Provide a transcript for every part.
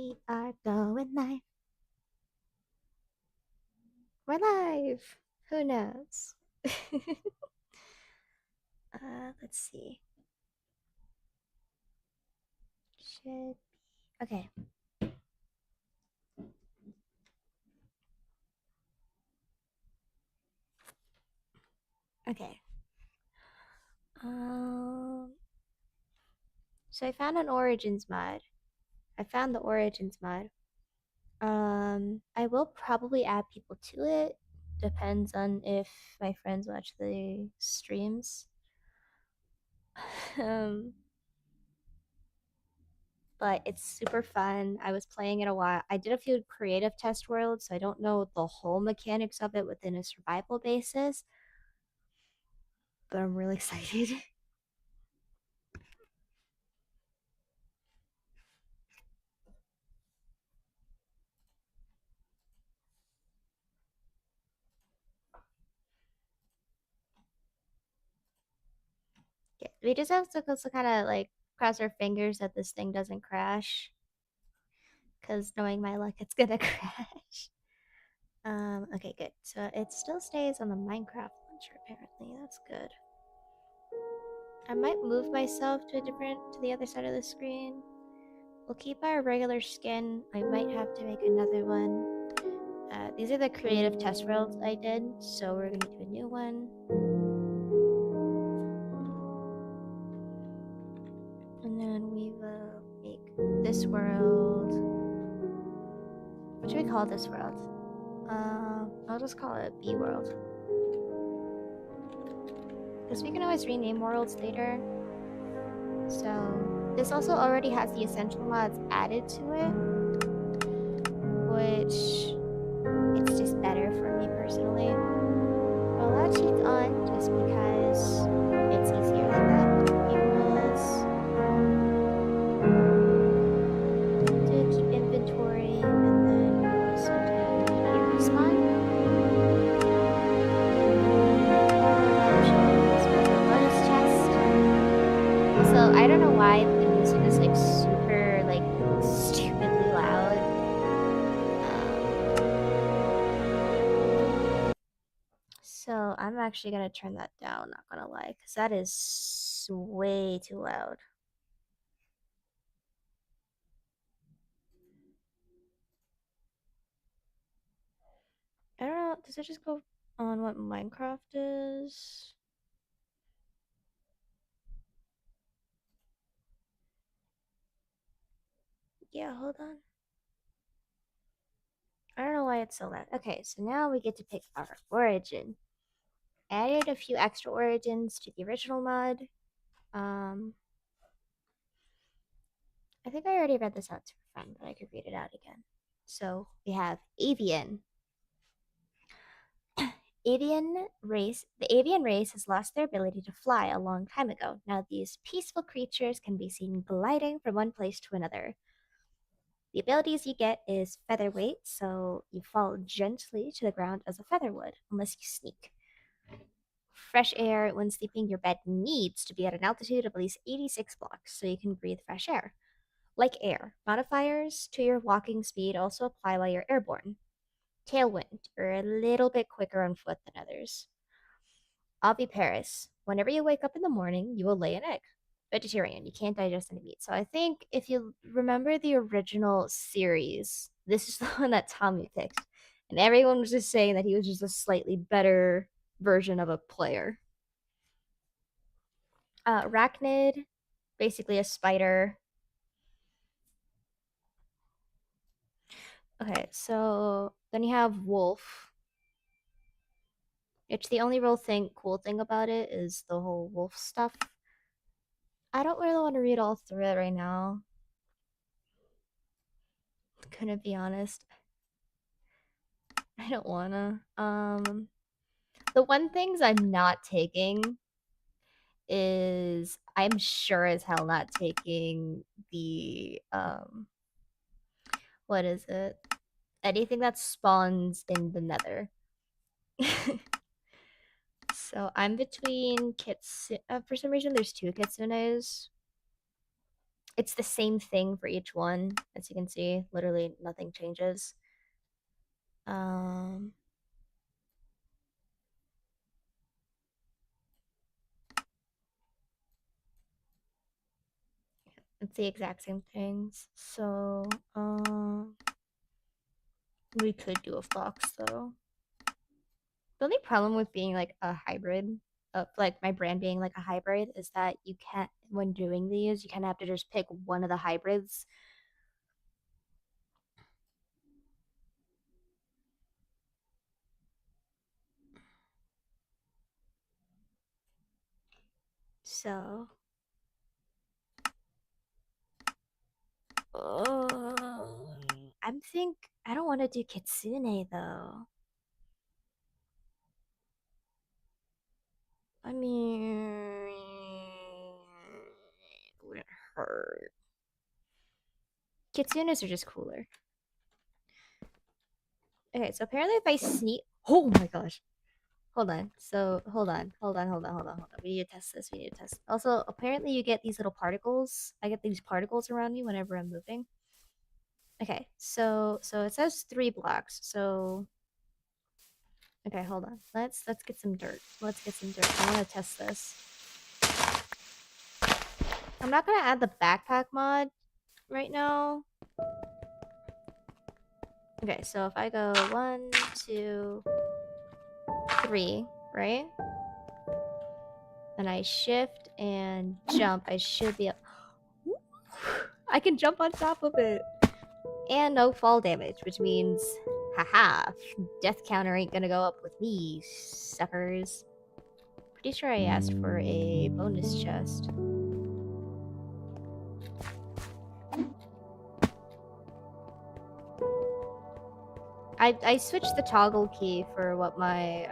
We are going live. We're live. Who knows? Let's see. Should be okay. Okay. So I found an Origins mod. I found the Origins mod. I will probably add people to it. Depends on if my friends watch the streams. um, but it's super fun. I was playing it a while. I did a few creative test worlds, so I don't know the whole mechanics of it within a survival basis, but I'm really excited. Yeah, we just have to also kind of like cross our fingers that this thing doesn't crash, because knowing my luck, it's gonna crash. Okay, good. So it still stays on the Minecraft launcher, apparently. That's good. I might move myself to the other side of the screen. We'll keep our regular skin. I might have to make another one. These are the creative test worlds I did, so we're gonna do a new one. And then we will make this world. What should we call this world? I'll just call it B world. Because we can always rename worlds later. So this also already has the essential mods added to it, which it's just better for me personally. I'll add cheats on just because it's easier like that. Game rules. To keep inventory, and then we'll also do how you respawn. Options, bonus chest. So I don't know why the music is like super like stupidly loud. So I'm actually gonna turn that down, not gonna lie, because that is way too loud. I don't know, does it just go on what Minecraft is? Yeah, hold on. I don't know why it's so loud. Okay, so now we get to pick our origin. Added a few extra origins to the original mod. I think I already read this out to a friend, but I could read it out again. So we have avian. The avian race has lost their ability to fly a long time ago. Now these peaceful creatures can be seen gliding from one place to another. The abilities you get is featherweight, so you fall gently to the ground as a feather would, unless you sneak. Fresh air, when sleeping, your bed needs to be at an altitude of at least 86 blocks so you can breathe fresh air. Like air, modifiers to your walking speed also apply while you're airborne. Tailwind, you're a little bit quicker on foot than others. Oviparous, whenever you wake up in the morning, you will lay an egg. Vegetarian, you can't digest any meat. So I think if you remember the original series, this is the one that Tommy picked. And everyone was just saying that he was just a slightly better version of a player. Arachnid, basically a spider. Okay, so then you have wolf. It's the only real cool thing about it is the whole wolf stuff. I don't really want to read all through it right now. Gonna be honest. I don't wanna. The one things I'm not taking is I'm sure as hell not taking the what is it? Anything that spawns in the nether. So I'm between kits. For some reason, there's two kitsunes. It's the same thing for each one, as you can see. Literally nothing changes. Um, it's the exact same things. So, we could do a fox though. The only problem with being like a hybrid, of like my brand being like a hybrid, is that you can't, when doing these, you kind of have to just pick one of the hybrids. So, I don't want to do Kitsune though. I mean, it wouldn't hurt. Kitsunes are just cooler. Okay, so apparently if I sneak, oh my gosh. Hold on. So hold on. We need to test this. We need to test. Also, apparently you get these little particles. I get these particles around me whenever I'm moving. Okay, so it says 3 blocks. So okay, hold on. Let's get some dirt. Let's get some dirt. I want to test this. I'm not gonna add the backpack mod right now. Okay, so if I go 1, 2, 3, right? Then I shift and jump. I should be up. I can jump on top of it. And no fall damage, which means, haha, death counter ain't gonna go up with me, suckers. Pretty sure I asked for a bonus chest. I switched the toggle key for what my,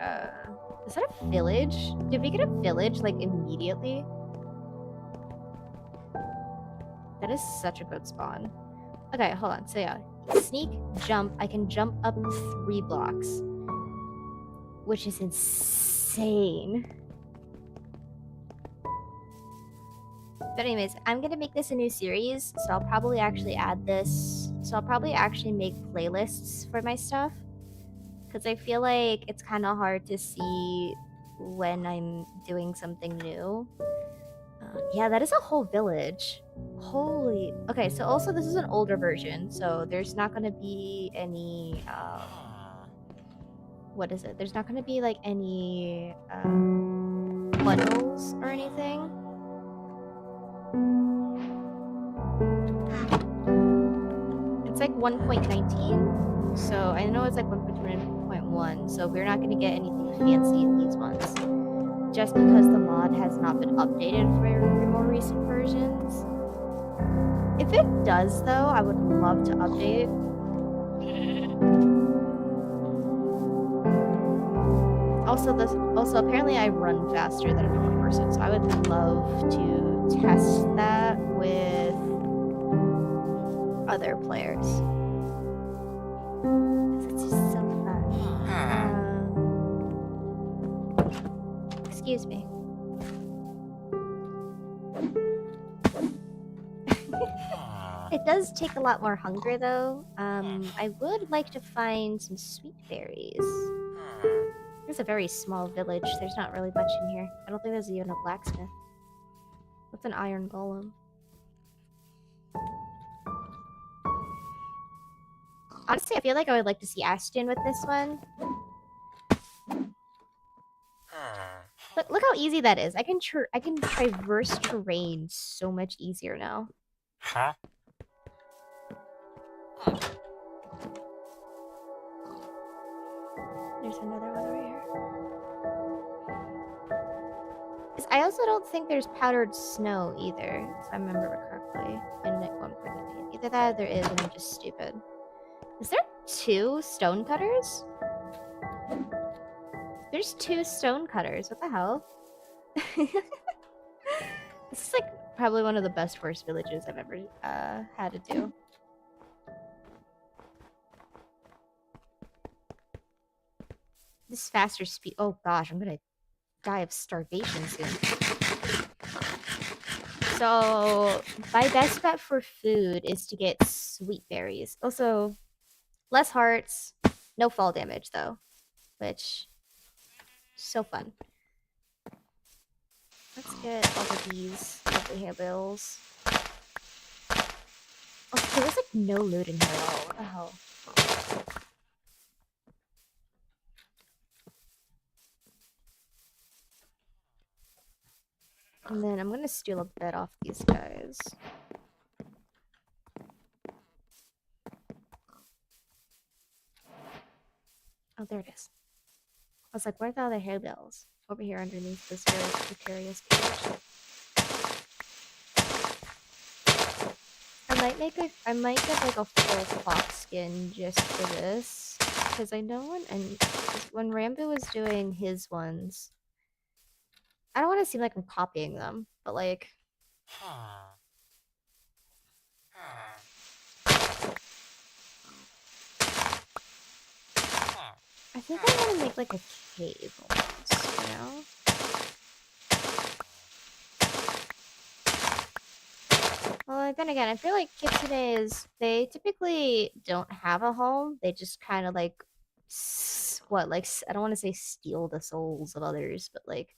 is that a village? Did we get a village, like, immediately? That is such a good spawn. Okay, hold on. So yeah, sneak, jump. I can jump up 3 blocks, which is insane. But anyways, I'm gonna make this a new series, so I'll probably actually add this. So I'll probably actually make playlists for my stuff, because I feel like it's kind of hard to see when I'm doing something new. Yeah, that is a whole village. Holy. Okay, so also this is an older version, so there's not gonna be any. What is it? There's not gonna be like any bundles or anything. It's like 1.19, so I know it's like 1.1, so we're not gonna get anything fancy in these ones. Just because the mod has not been updated for more recent versions. If it does, though, I would love to update. Also, apparently I run faster than a normal person, so I would love to test that with other players. It's just so fun. Excuse me. It does take a lot more hunger, though. I would like to find some sweet berries. It's a very small village. There's not really much in here. I don't think there's even a blacksmith. What's an iron golem? Honestly, I feel like I would like to see Ashton with this one. Look how easy that is. I can traverse terrain so much easier now. Huh? There's another one over here. I also don't think there's powdered snow either, if I remember correctly, in like 1.18. Either that or there is, and I'm just stupid. Is there 2 stone cutters? There's 2 stone cutters. What the hell? This is like probably one of the best worst villages I've ever had to do. This faster speed. Oh gosh, I'm gonna die of starvation soon. So my best bet for food is to get sweet berries. Also, less hearts, no fall damage though, which so fun. Let's get all of these lovely handbills. Oh, there was like no loot in here at all. What the hell? And then I'm gonna steal a bed off these guys. Oh, there it is. I was like, where are the other handbills? Over here underneath this very precarious page. I might get like a full fox skin just for this. Because I know when Rambo was doing his ones, I don't want to seem like I'm copying them, but like I think I want to make like a cave almost, you know? Well, then again, I feel like kitsunes, they typically don't have a home. They just kind of like, I don't want to say steal the souls of others, but like,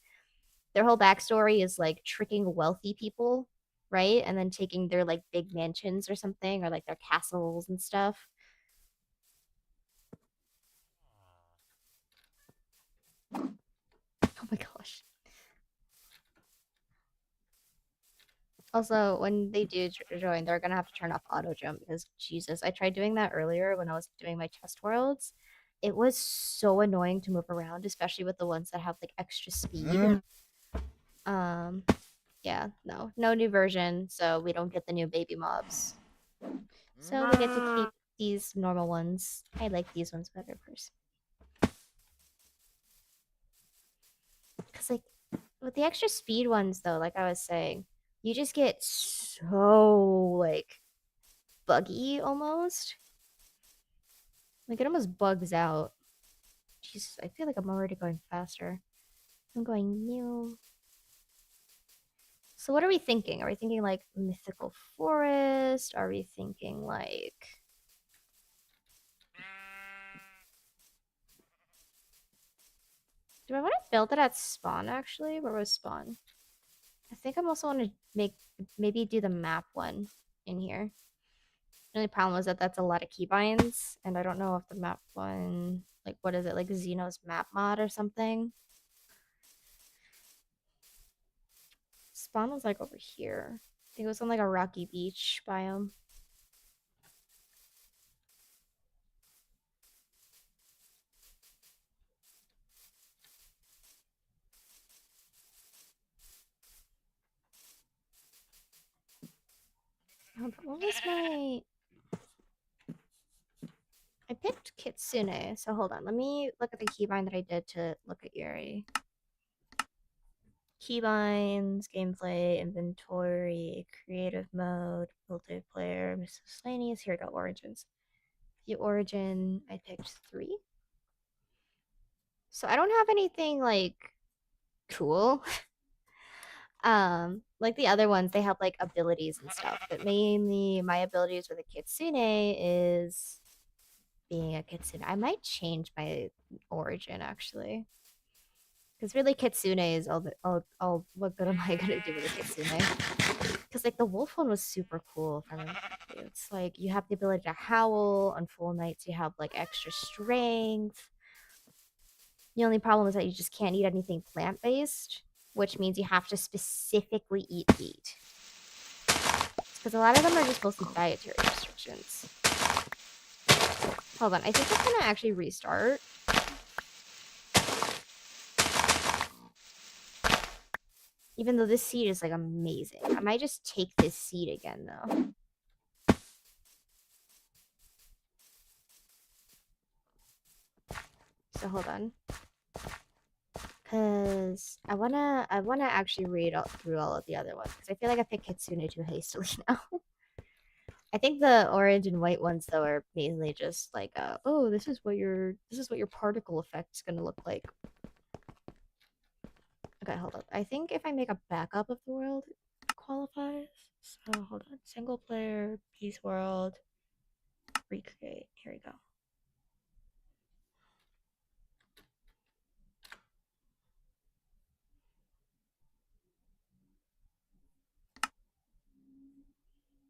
their whole backstory is like tricking wealthy people, right? And then taking their like big mansions or something, or like their castles and stuff. Oh my gosh. Also, when they do join, they're gonna have to turn off auto jump because Jesus, I tried doing that earlier when I was doing my chest worlds. It was so annoying to move around, especially with the ones that have like extra speed. Um, yeah, no new version, so we don't get the new baby mobs. So we get to keep these normal ones. I like these ones better personally. Because like with the extra speed ones though, like I was saying, you just get so like buggy almost. Like it almost bugs out. Jesus, I feel like I'm already going faster. I'm going new. So what are we thinking? Are we thinking like mythical forest? Are we thinking like do I want to build it at spawn actually? Where was spawn? I think I'm also want to make maybe do the map one in here. The only problem was that that's a lot of keybinds, and I don't know if the map one, like, what is it, like Xeno's map mod or something? Spawn was like over here. I think it was on like a rocky beach biome. Oh, but what was my? I picked Kitsune, so hold on. Let me look at the keybind that I did to look at Yuri. Keybinds, gameplay, inventory, creative mode, multiplayer, miscellaneous. Here we go, origins. The origin, I picked 3. So I don't have anything like cool. Like the other ones, they have like abilities and stuff, but mainly my abilities with a kitsune is being a kitsune. I might change my origin actually. Because really kitsune is all what good am I gonna do with a kitsune? Because like the wolf one was super cool if I remember correctly. It's like you have the ability to howl on full nights, you have like extra strength. The only problem is that you just can't eat anything plant based, which means you have to specifically eat meat. Because a lot of them are just mostly dietary restrictions. Hold on, I think it's gonna actually restart. Even though this seed is like amazing. I might just take this seed again though. So hold on. Cause I wanna actually read through all of the other ones. Because I feel like I picked Kitsune too hastily now. I think the orange and white ones though are mainly just like oh this is what your particle effect is gonna look like. Okay, hold up. I think if I make a backup of the world qualifies. So hold on. Single player, peace world, recreate. Here we go.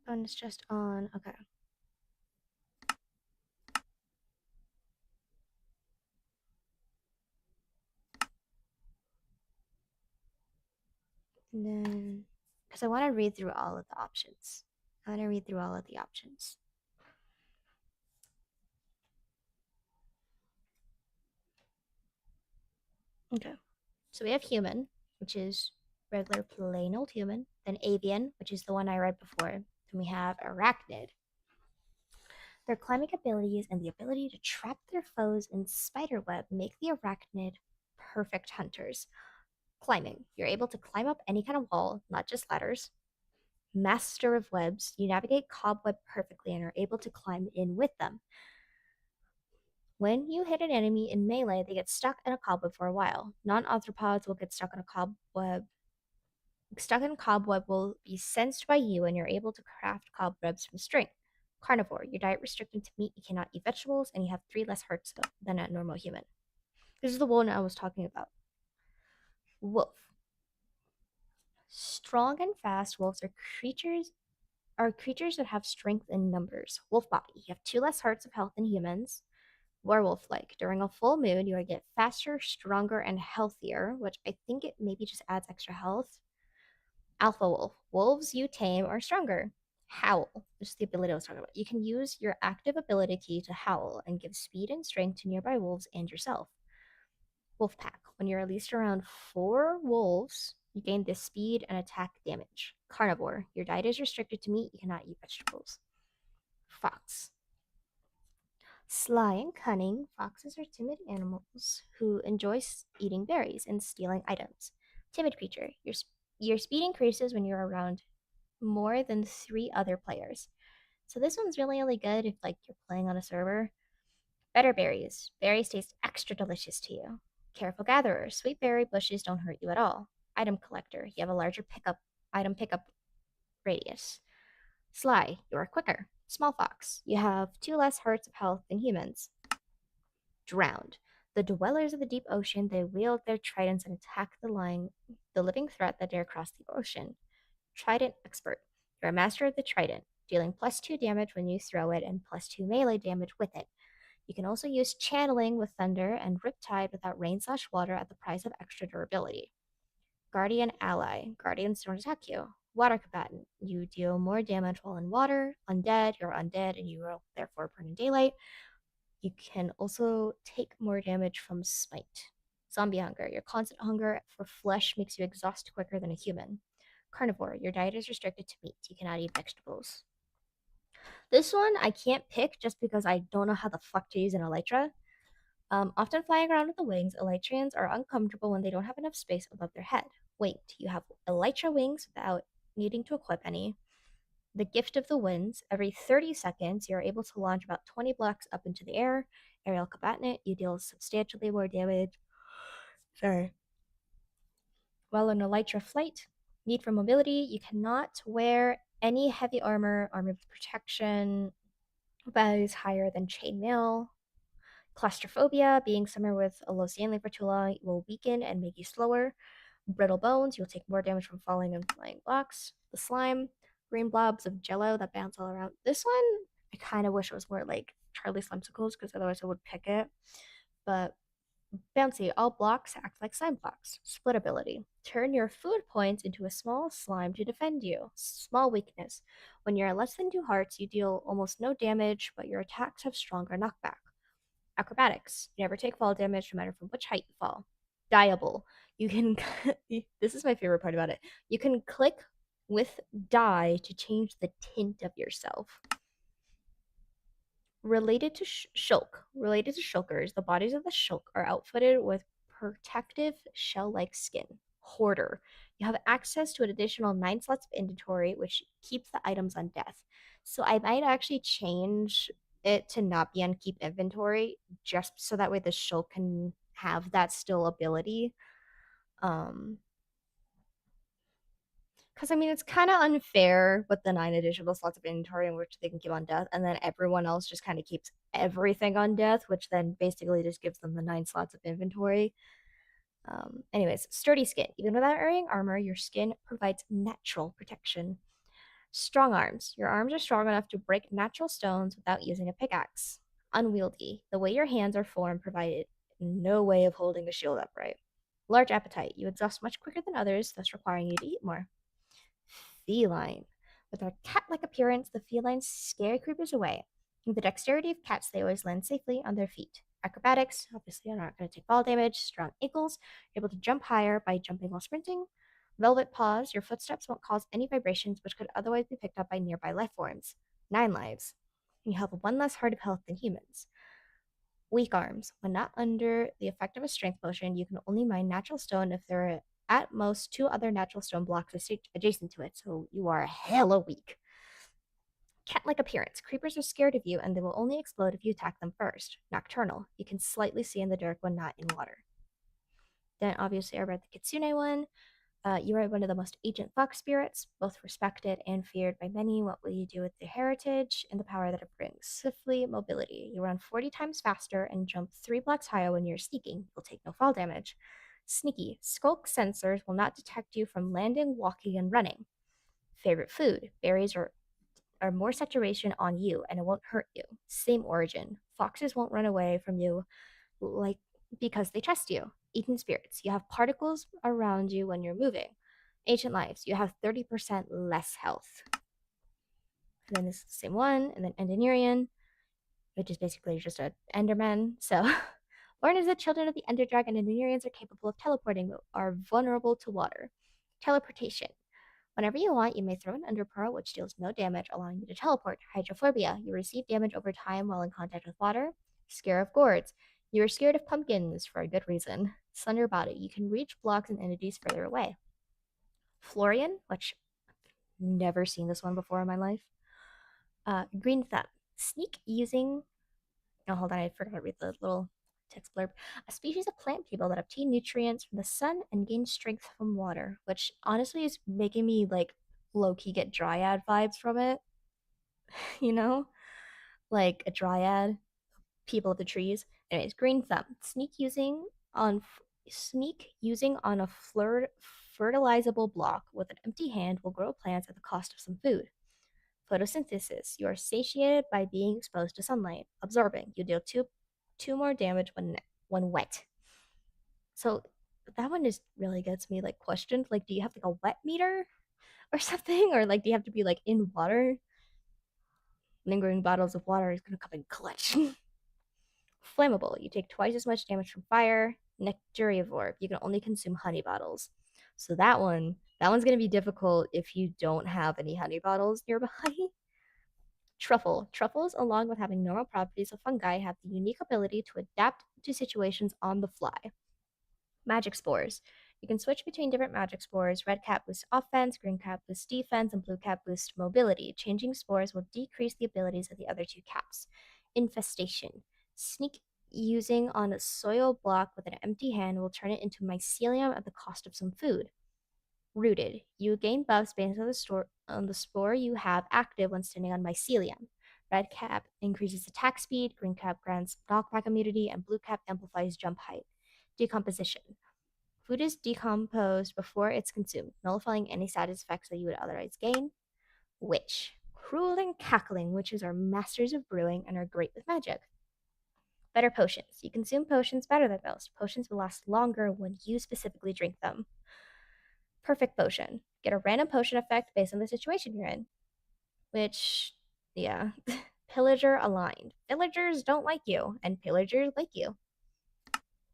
And it's just on. Okay. And then, because I want to read through all of the options. I want to read through all of the options. Okay. So we have human, which is regular plain old human. Then avian, which is the one I read before. Then we have arachnid. Their climbing abilities and the ability to trap their foes in spiderweb make the arachnid perfect hunters. Climbing. You're able to climb up any kind of wall, not just ladders. Master of webs. You navigate cobweb perfectly and are able to climb in with them. When you hit an enemy in melee, they get stuck in a cobweb for a while. Non-arthropods will get stuck in a cobweb. Stuck in cobweb will be sensed by you and you're able to craft cobwebs from string. Carnivore, your diet restricted to meat, you cannot eat vegetables, and you have 3 less hearts than a normal human. This is the one I was talking about. Wolf. Strong and fast wolves are creatures that have strength in numbers. Wolf body. You have 2 less hearts of health than humans. Werewolf like. During a full moon, you get faster, stronger, and healthier, which I think it maybe just adds extra health. Alpha wolf. Wolves you tame are stronger. Howl. This is the ability I was talking about. You can use your active ability key to howl and give speed and strength to nearby wolves and yourself. Wolf pack. When you're released around 4 wolves, you gain this speed and attack damage. Carnivore. Your diet is restricted to meat. You cannot eat vegetables. Fox. Sly and cunning, foxes are timid animals who enjoy eating berries and stealing items. Timid creature. Your speed increases when you're around more than 3 other players. So this one's really good if you're playing on a server. Better berries. Berries taste extra delicious to you. Careful gatherer. Sweet berry bushes don't hurt you at all. Item collector. You have a larger item pickup radius. Sly. You are quicker. Small fox. You have 2 less hearts of health than humans. Drowned. The dwellers of the deep ocean, they wield their tridents and attack the living threat that dare cross the ocean. Trident expert. You're a master of the trident, dealing +2 damage when you throw it and +2 melee damage with it. You can also use channeling with thunder and riptide without rain/water at the price of extra durability. Guardian ally. Guardians don't attack you. Water combatant. You deal more damage while in water. Undead. You're undead and you will therefore burn in daylight. You can also take more damage from smite. Zombie hunger. Your constant hunger for flesh makes you exhaust quicker than a human. Carnivore. Your diet is restricted to meat. You cannot eat vegetables. This one I can't pick just because I don't know how the fuck to use an elytra. Often flying around with the wings, elytrians are uncomfortable when they don't have enough space above their head. Winged. You have elytra wings without needing to equip any. The gift of the winds. Every 30 seconds, you're able to launch about 20 blocks up into the air. Aerial combatant. You deal substantially more damage. Sorry. While on elytra flight, need for mobility. You cannot wear any heavy armor with protection, values higher than chainmail. Claustrophobia, being somewhere with a low ceiling Fortula will weaken and make you slower. Brittle bones, you'll take more damage from falling and flying blocks. The slime, green blobs of jello that bounce all around. This one, I kind of wish it was more like Charlie Slimesicles because otherwise I would pick it. But bouncy, all blocks act like slime blocks. Split ability. Turn your food points into a small slime to defend you. Small weakness. When you're at less than 2 hearts, you deal almost no damage, but your attacks have stronger knockback. Acrobatics. You never take fall damage no matter from which height you fall. Dyeable. You can this is my favorite part about it. You can click with dye to change the tint of yourself. Related to shulkers, the bodies of the shulk are outfitted with protective shell-like skin. Hoarder. You have access to an additional 9 slots of inventory, which keeps the items on death. So I might actually change it to not be on keep inventory, just so that way the shulk can have that still ability. Um, Because I mean, it's kind of unfair with the 9 additional slots of inventory in which they can keep on death, and then everyone else just kind of keeps everything on death, which then basically just gives them the 9 slots of inventory. Anyways, sturdy skin. Even without wearing armor, your skin provides natural protection. Strong arms. Your arms are strong enough to break natural stones without using a pickaxe. Unwieldy. The way your hands are formed provided no way of holding a shield upright. Large appetite. You exhaust much quicker than others, thus requiring you to eat more. Feline. With their cat-like appearance, the felines scare creepers away. With the dexterity of cats, they always land safely on their feet. Acrobatics, obviously, you're not going to take fall damage. Strong ankles, you're able to jump higher by jumping while sprinting. Velvet paws, your footsteps won't cause any vibrations which could otherwise be picked up by nearby life forms. 9 lives. You have 1 less heart of health than humans. Weak arms. When not under the effect of a strength potion, you can only mine natural stone if there are at most 2 other natural stone blocks adjacent to it, so you are hella weak. Cat-like appearance. Creepers are scared of you, and they will only explode if you attack them first. Nocturnal. You can slightly see in the dark when not in water. Then obviously I read the Kitsune one. You are one of the most ancient fox spirits, both respected and feared by many. What will you do with the heritage and the power that it brings? Swiftly, mobility. You run 40 times faster and jump 3 blocks higher when you're sneaking. You'll take no fall damage. Sneaky. Skulk sensors will not detect you from landing, walking, and running. Favorite food. Berries are more saturation on you and it won't hurt you. Same origin. Foxes won't run away from you like because they trust you. Eaten spirits. You have particles around you when you're moving. Ancient lives. You have 30% less health. And then this is the same one. And then Endymion, which is basically just a Enderman. So born as the children of the Ender Dragon, Endymions are capable of teleporting but are vulnerable to water. Teleportation. Whenever you want, you may throw an Ender Pearl, which deals no damage, allowing you to teleport. Hydrophobia. You receive damage over time while in contact with water. Scare of Gourds. You are scared of pumpkins for a good reason. Slender Body. You can reach blocks and entities further away. Florian, which I've never seen this one before in my life. Green Thumb. Sneak using. Oh, hold on, I forgot to read the little text blurb. A species of plant people that obtain nutrients from the sun and gain strength from water, which honestly is making me like low key get dryad vibes from it, you know? Like a dryad, people of the trees. Anyways, green thumb. On sneak using on a fertilizable block with an empty hand will grow plants at the cost of some food. Photosynthesis. You are satiated by being exposed to sunlight. Absorbing. You deal two more damage when wet. So that one just really gets me like questioned. Like, do you have like a wet meter or something? Or like do you have to be like in water? Lingering bottles of water is gonna come in clutch. Flammable. You take twice as much damage from fire. Nectarivore. You can only consume honey bottles. So that one's gonna be difficult if you don't have any honey bottles nearby. Truffle. Truffles, along with having normal properties of fungi, have the unique ability to adapt to situations on the fly. Magic spores. You can switch between different magic spores. Red cap boosts offense, green cap boosts defense, and blue cap boosts mobility. Changing spores will decrease the abilities of the other 2 caps. Infestation. Sneak using on a soil block with an empty hand will turn it into mycelium at the cost of some food. Rooted. You gain buffs based on the spore you have active when standing on mycelium. Red cap increases attack speed, green cap grants knockback immunity, and blue cap amplifies jump height. Decomposition. Food is decomposed before it's consumed, nullifying any side effects that you would otherwise gain. Witch. Cruel and cackling witches are masters of brewing and are great with magic. Better potions. You consume potions better than most. Potions will last longer when you specifically drink them. Perfect potion. Get a random potion effect based on the situation you're in. Which, yeah. Pillager aligned. Villagers don't like you, and pillagers like you.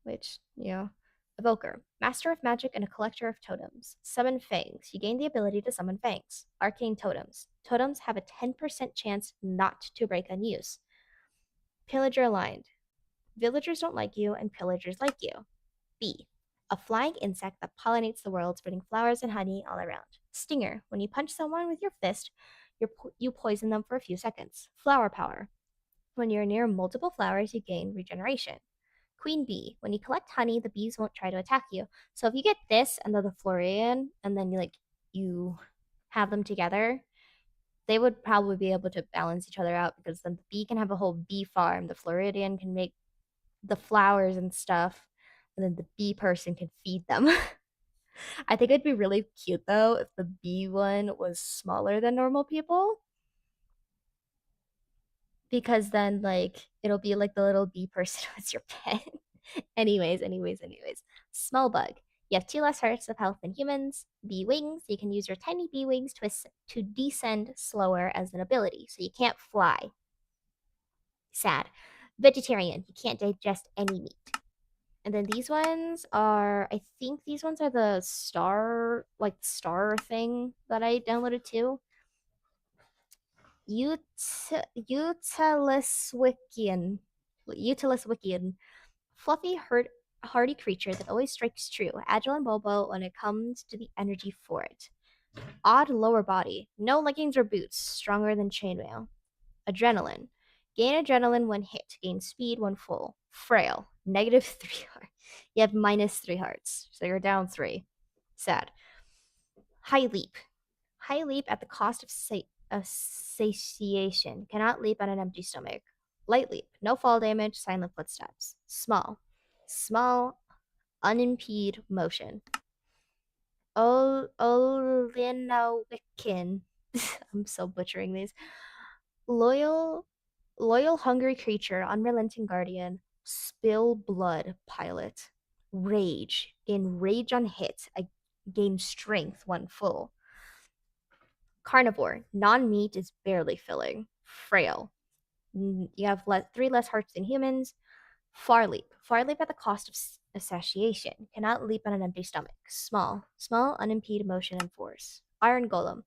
Which, yeah. Evoker. Master of magic and a collector of totems. Summon fangs. You gain the ability to summon fangs. Arcane totems. Totems have a 10% chance not to break on use. Pillager aligned. Villagers don't like you, and pillagers like you. Bee. A flying insect that pollinates the world, spreading flowers and honey all around. Stinger. When you punch someone with your fist, you poison them for a few seconds. Flower power. When you're near multiple flowers, you gain regeneration. Queen bee. When you collect honey, the bees won't try to attack you. So if you get this and then the Florian, and then you have them together, they would probably be able to balance each other out because then the bee can have a whole bee farm, the Floridian can make the flowers and stuff, and then the bee person can feed them. I think it'd be really cute though if the bee one was smaller than normal people because then like it'll be like the little bee person was your pet. Anyways. Small bug. You have two less hearts of health than humans. Bee wings. You can use your tiny bee wings to descend slower as an ability, so you can't fly. Sad. Vegetarian. You can't digest any meat. And then these ones are, I think these ones are the star thing that I downloaded too. Utiliswikian. Fluffy, hardy creature that always strikes true. Agile and mobile when it comes to the energy for it. Odd lower body. No leggings or boots. Stronger than chainmail. Adrenaline. Gain adrenaline when hit. Gain speed when full. Frail. Negative 3 hearts. You have minus 3 hearts. So you're down 3. Sad. High leap. High leap at the cost of satiation. Cannot leap on an empty stomach. Light leap. No fall damage. Silent footsteps. Small. Small, unimpeded motion. Olinowikin. I'm so butchering these. Loyal, loyal, hungry creature, unrelenting guardian, spill blood pilot, rage, gain rage on hit, I gain strength when full. Carnivore, non-meat is barely filling, frail. You have 3 less hearts than humans. Far leap at the cost of satiation, cannot leap on an empty stomach. Small, unimpeded motion and force. Iron golem,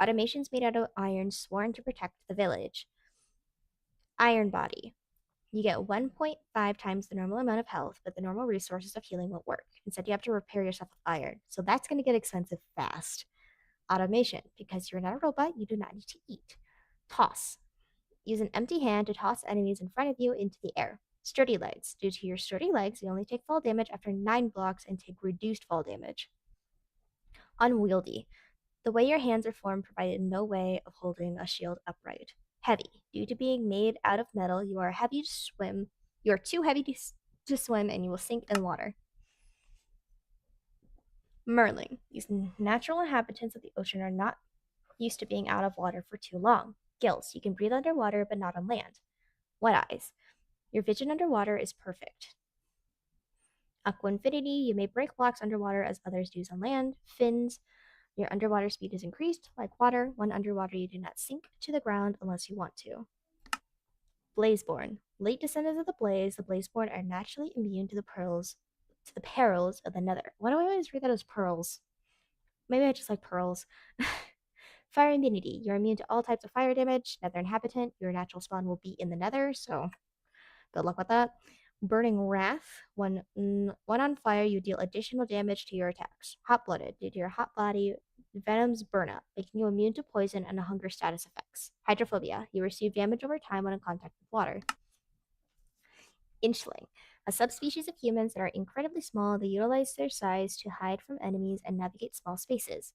automations made out of iron sworn to protect the village. Iron body, you get 1.5 times the normal amount of health, but the normal resources of healing won't work. Instead, you have to repair yourself with iron. So that's going to get expensive fast. Automation, because you're not a robot, you do not need to eat. Toss, use an empty hand to toss enemies in front of you into the air. Sturdy legs, due to your sturdy legs, you only take fall damage after 9 blocks and take reduced fall damage. Unwieldy, the way your hands are formed provided no way of holding a shield upright. Heavy, due to being made out of metal, you are heavy to swim. You are too heavy to swim and you will sink in water. Merling, these natural inhabitants of the ocean are not used to being out of water for too long. Gills, you can breathe underwater but not on land. Wet eyes, your vision underwater is perfect. Aqua Infinity, you may break blocks underwater as others do on land. Fins, your underwater speed is increased. Like water, when underwater you do not sink to the ground unless you want to. Blazeborn, late descendants of the Blazeborn are naturally immune to the perils of the Nether. Why do I always read that as pearls? Maybe I just like pearls. Fire immunity, you're immune to all types of fire damage. Nether inhabitant, your natural spawn will be in the Nether, so good luck with that. Burning Wrath, when on fire, you deal additional damage to your attacks. Hot Blooded, due to your hot body, Venom's burn up, making you immune to poison and hunger status effects. Hydrophobia, you receive damage over time when in contact with water. Inchling, a subspecies of humans that are incredibly small. They utilize their size to hide from enemies and navigate small spaces.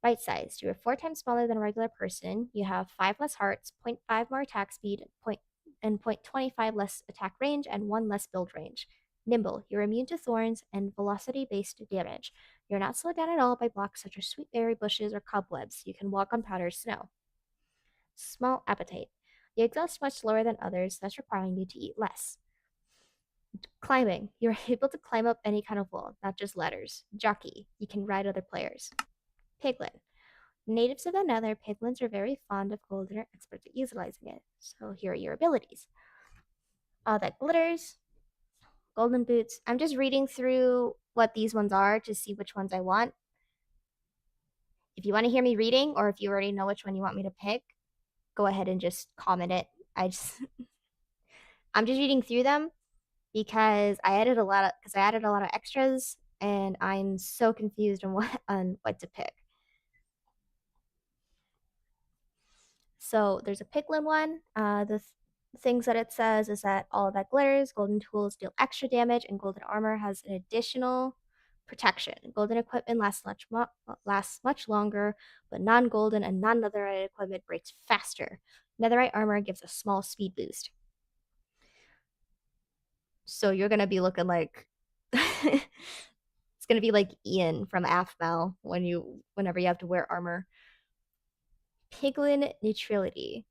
Bite sized, you are 4 times smaller than a regular person. You have 5 less hearts, 0.5 more attack speed, 0.25 less attack range, and 1 less build range. Nimble, you're immune to thorns and velocity-based damage. You're not slowed down at all by blocks such as sweet berry bushes or cobwebs. You can walk on powdered snow. Small appetite. You exhaust much slower than others, thus requiring you to eat less. Climbing. You're able to climb up any kind of wall, not just ladders. Jockey. You can ride other players. Piglin. Natives of the Nether, piglins are very fond of gold and are experts at utilizing it. So here are your abilities. All that glitters. Golden boots. I'm just reading through what these ones are to see which ones I want. If you want to hear me reading, or if you already know which one you want me to pick, go ahead and just comment it. I'm just reading through them because I added a lot of extras and I'm so confused on what to pick. So there's a piglin one. The things that it says is that all of that glitters, golden tools deal extra damage, and golden armor has an additional Protection. Golden equipment lasts much longer, but non-golden and non-netherite equipment breaks faster. Netherite armor gives a small speed boost. So you're gonna be looking like it's gonna be like Ian from Aphmau whenever you have to wear armor. Piglin neutrality.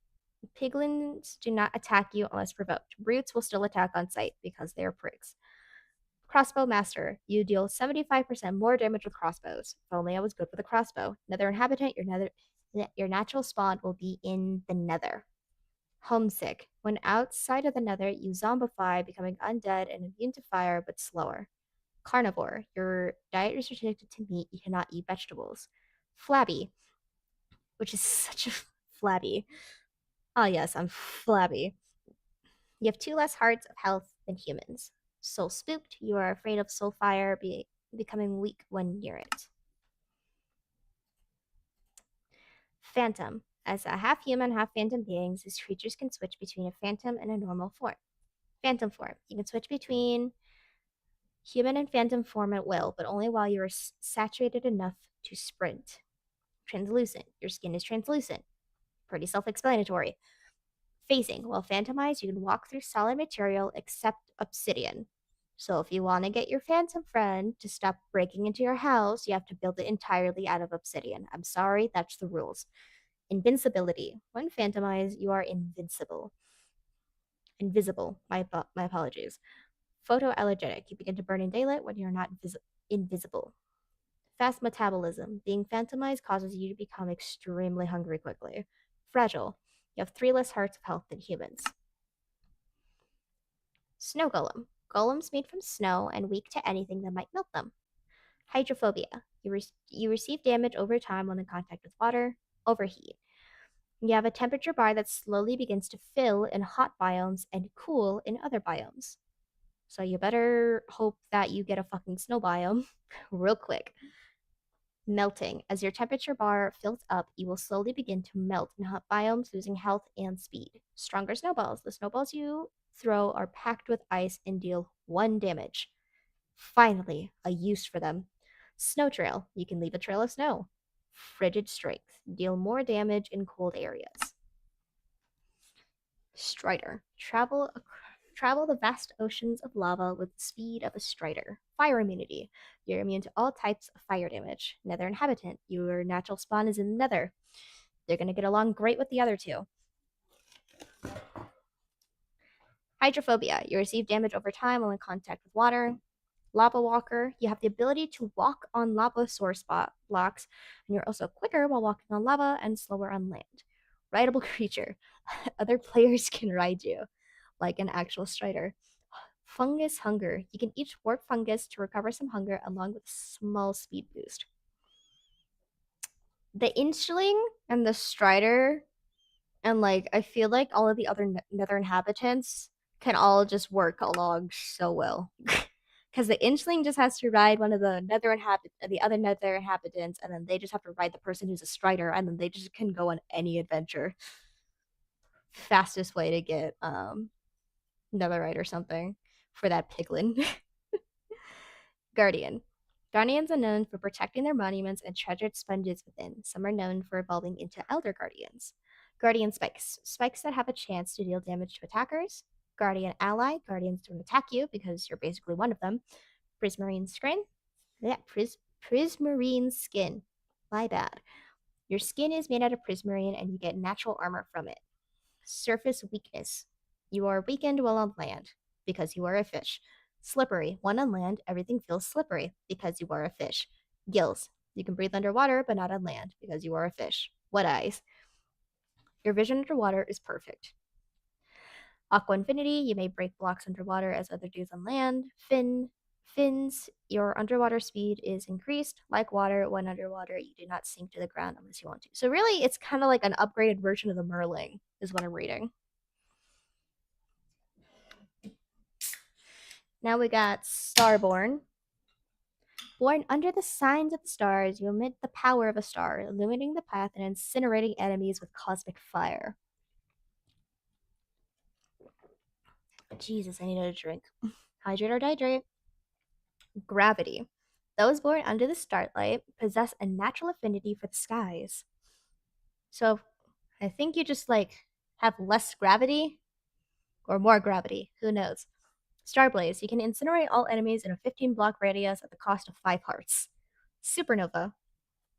Piglins do not attack you unless provoked. Brutes will still attack on sight because they are prigs. Crossbow Master. You deal 75% more damage with crossbows. If only I was good with a crossbow. Nether Inhabitant, your natural spawn will be in the Nether. Homesick. When outside of the Nether, you zombify, becoming undead and immune to fire but slower. Carnivore. Your diet is restricted to meat. You cannot eat vegetables. Flabby, which is such a flabby. Oh yes, I'm flabby. You have 2 less hearts of health than humans. Soul spooked, you are afraid of soul fire becoming weak when near it. Phantom. As a half human, half phantom beings, these creatures can switch between a phantom and a normal form. Phantom form. You can switch between human and phantom form at will, but only while you are saturated enough to sprint. Translucent. Your skin is translucent. Pretty self explanatory. Phasing. While phantomized, you can walk through solid material except obsidian. So if you want to get your phantom friend to stop breaking into your house, you have to build it entirely out of obsidian. I'm sorry, that's the rules. Invincibility. When phantomized, you are invincible. Invisible. My apologies. Photoallergenic. You begin to burn in daylight when you're not invisible. Fast metabolism. Being phantomized causes you to become extremely hungry quickly. Fragile. You have 3 less hearts of health than humans. Snow golem. Golems made from snow and weak to anything that might melt them. Hydrophobia. You receive damage over time when in contact with water. Overheat. You have a temperature bar that slowly begins to fill in hot biomes and cool in other biomes. So you better hope that you get a fucking snow biome real quick. Melting. As your temperature bar fills up, you will slowly begin to melt in hot biomes, losing health and speed. Stronger snowballs. The snowballs you throw are packed with ice and deal 1 damage. Finally, a use for them. Snow trail. You can leave a trail of snow. Frigid strength. Deal more damage in cold areas. Strider. Travel the vast oceans of lava with the speed of a strider. Fire immunity. You're immune to all types of fire damage. Nether inhabitant. Your natural spawn is in the nether. They're going to get along great with the other two. Hydrophobia. You receive damage over time while in contact with water. Lava Walker. You have the ability to walk on lava source blocks, and you're also quicker while walking on lava and slower on land. Rideable creature. Other players can ride you, like an actual strider. Fungus hunger. You can eat warp fungus to recover some hunger along with a small speed boost. The Inchling and the Strider, and like I feel like all of the other Nether inhabitants can all just work along so well. Because the Inchling just has to ride one of the other Nether inhabitants, and then they just have to ride the person who's a Strider, and then they just can go on any adventure. Fastest way to get Netherite or something for that piglin. Guardian. Guardians are known for protecting their monuments and treasured sponges within. Some are known for evolving into Elder Guardians. Guardian Spikes. Spikes that have a chance to deal damage to attackers. Guardian Ally. Guardians don't attack you because you're basically one of them. Prismarine Skin. Yeah, Prismarine Skin. My bad. Your skin is made out of prismarine and you get natural armor from it. Surface weakness. You are weakened while on land because you are a fish. Slippery. When on land, everything feels slippery because you are a fish. Gills. You can breathe underwater but not on land because you are a fish. Wet eyes. Your vision underwater is perfect. Aqua Infinity. You may break blocks underwater as other do on land. Fins. Your underwater speed is increased. Like water, when underwater, you do not sink to the ground unless you want to. So really, it's kind of like an upgraded version of the Merling, is what I'm reading. Now we got Starborn. Born under the signs of the stars, you emit the power of a star, illuminating the path and incinerating enemies with cosmic fire. Jesus, I need a drink. Hydrate or dihydrate. Gravity. Those born under the starlight possess a natural affinity for the skies. So I think you just like have less gravity or more gravity. Who knows? Starblaze. You can incinerate all enemies in a 15 block radius at the cost of 5 hearts. Supernova.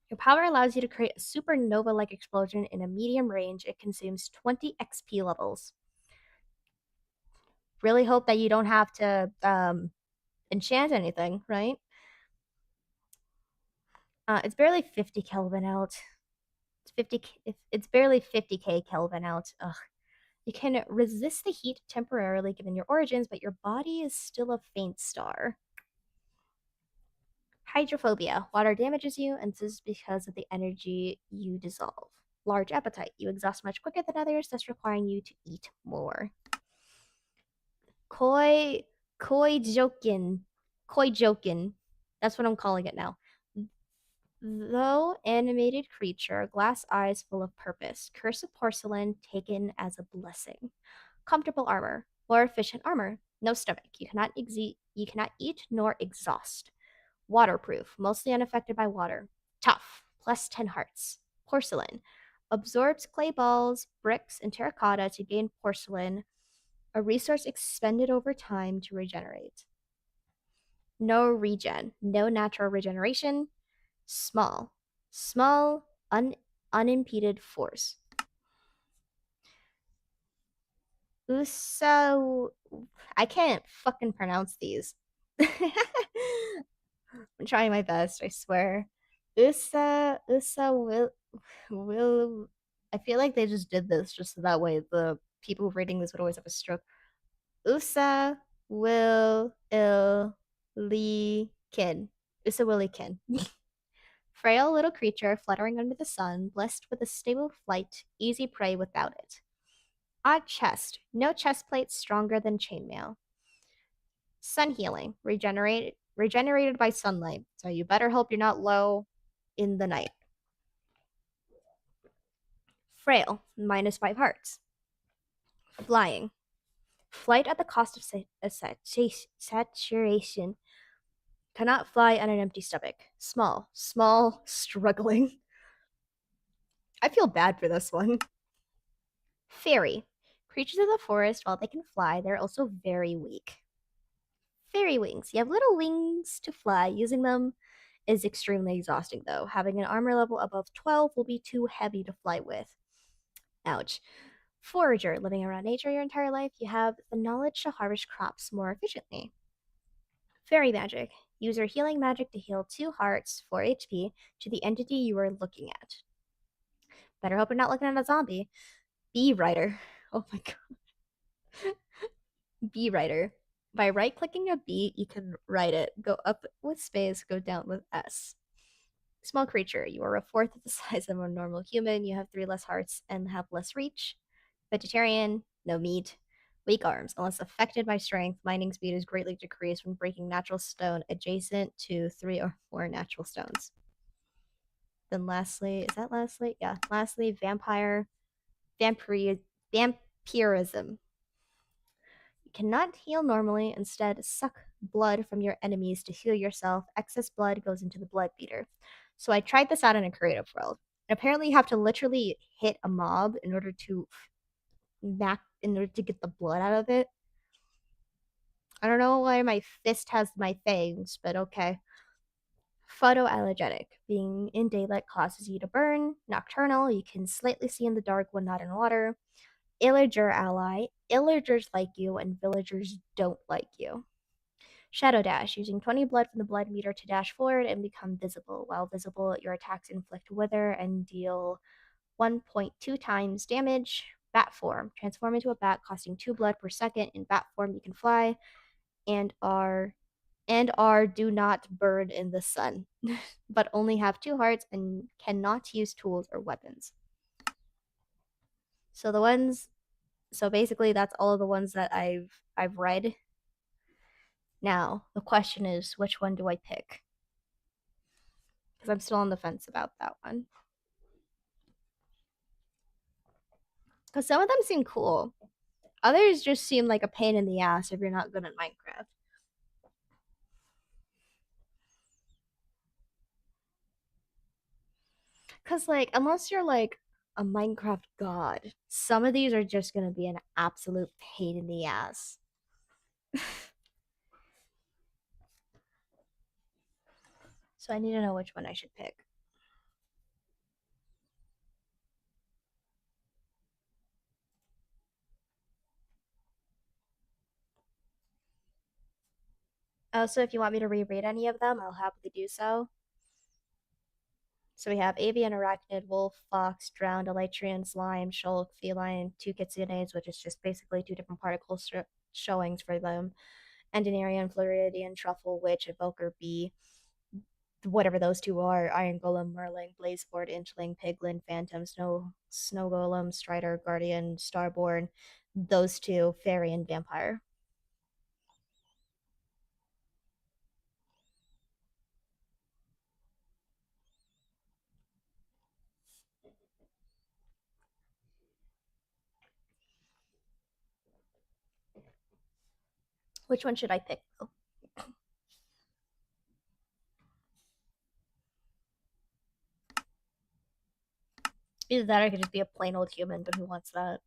Your power allows you to create a supernova like explosion in a medium range. It consumes 20 XP levels. Really hope that you don't have to enchant anything, right? It's barely 50 Kelvin out. It's 50. It's barely 50k Kelvin out. Ugh. You can resist the heat temporarily given your origins, but your body is still a faint star. Hydrophobia. Water damages you, and this is because of the energy you dissolve. Large appetite. You exhaust much quicker than others, thus requiring you to eat more. Koi Jokin. Koi Jokin. That's what I'm calling it now. Though animated creature, glass eyes full of purpose. Curse of porcelain taken as a blessing. Comfortable armor. More efficient armor. No stomach. You cannot eat nor exhaust. Waterproof, mostly unaffected by water. Tough, plus 10 hearts. Porcelain, absorbs clay balls, bricks, and terracotta to gain porcelain, a resource expended over time to regenerate. No regen, no natural regeneration. Small, unimpeded force. Usa, I can't fucking pronounce these. I'm trying my best, I swear. Usa will. I feel like they just did this just so that way the people reading this would always have a stroke. Usa will ill li kin. Usa willy kin. Frail little creature fluttering under the sun, blessed with a stable flight, easy prey without it. Odd chest. No chest plate stronger than chainmail. Sun healing. Regenerated by sunlight. So you better hope you're not low in the night. Frail. Minus 5 hearts. Flying. Flight at the cost of saturation. Cannot fly on an empty stomach. Small, struggling. I feel bad for this one. Fairy. Creatures of the forest, while they can fly, they're also very weak. Fairy wings. You have little wings to fly. Using them is extremely exhausting, though. Having an armor level above 12 will be too heavy to fly with. Ouch. Forager. Living around nature your entire life, you have the knowledge to harvest crops more efficiently. Fairy magic. Use your healing magic to heal 2 hearts, 4 HP, to the entity you are looking at. Better hope you're not looking at a zombie. Bee Rider. Oh my god. Bee Rider. By right clicking a bee, you can write it. Go up with space, go down with S. Small creature. You are a fourth of the size of a normal human. You have 3 less hearts and have less reach. Vegetarian. No meat. Weak arms. Unless affected by strength, mining speed is greatly decreased when breaking natural stone adjacent to 3 or 4 natural stones. Then lastly, is that lastly? Yeah. Lastly, vampirism. You cannot heal normally, instead suck blood from your enemies to heal yourself. Excess blood goes into the blood meter. So I tried this out in a creative world. And apparently you have to literally hit a mob in order to get the blood out of it. I don't know why my fist has my fangs, but okay. Photoallergenic. Being in daylight causes you to burn. Nocturnal. You can slightly see in the dark when not in water. Illager ally. Illagers like you, and villagers don't like you. Shadow Dash. Using 20 blood from the blood meter to dash forward and become visible. While visible, your attacks inflict wither and deal 1.2 times damage. Bat form. Transform into a bat, costing 2 blood per second. In bat form, you can fly and are do not burn in the sun, but only have 2 hearts and cannot use tools or weapons. So the ones, so basically that's all of the ones that I've read. Now the question is, which one do I pick? Because I'm still on the fence about that one. Because some of them seem cool, others just seem like a pain in the ass if you're not good at Minecraft. Because, like, unless you're like a Minecraft god, some of these are just gonna be an absolute pain in the ass. So I need to know which one I should pick. Also, if you want me to reread any of them, I'll happily do so. So we have avian, arachnid, wolf, fox, drowned, elytrian, slime, shulk, feline, two kitsunes, which is just basically two different particle showings for them, Endinarian, Floridian, truffle, witch, evoker, bee, whatever those two are, iron golem, merling, blazeboard, inchling, piglin, phantom, snow golem, strider, guardian, starborn, those two, fairy, and vampire. Which one should I pick, though? Either that or I could just be a plain old human, but who wants that?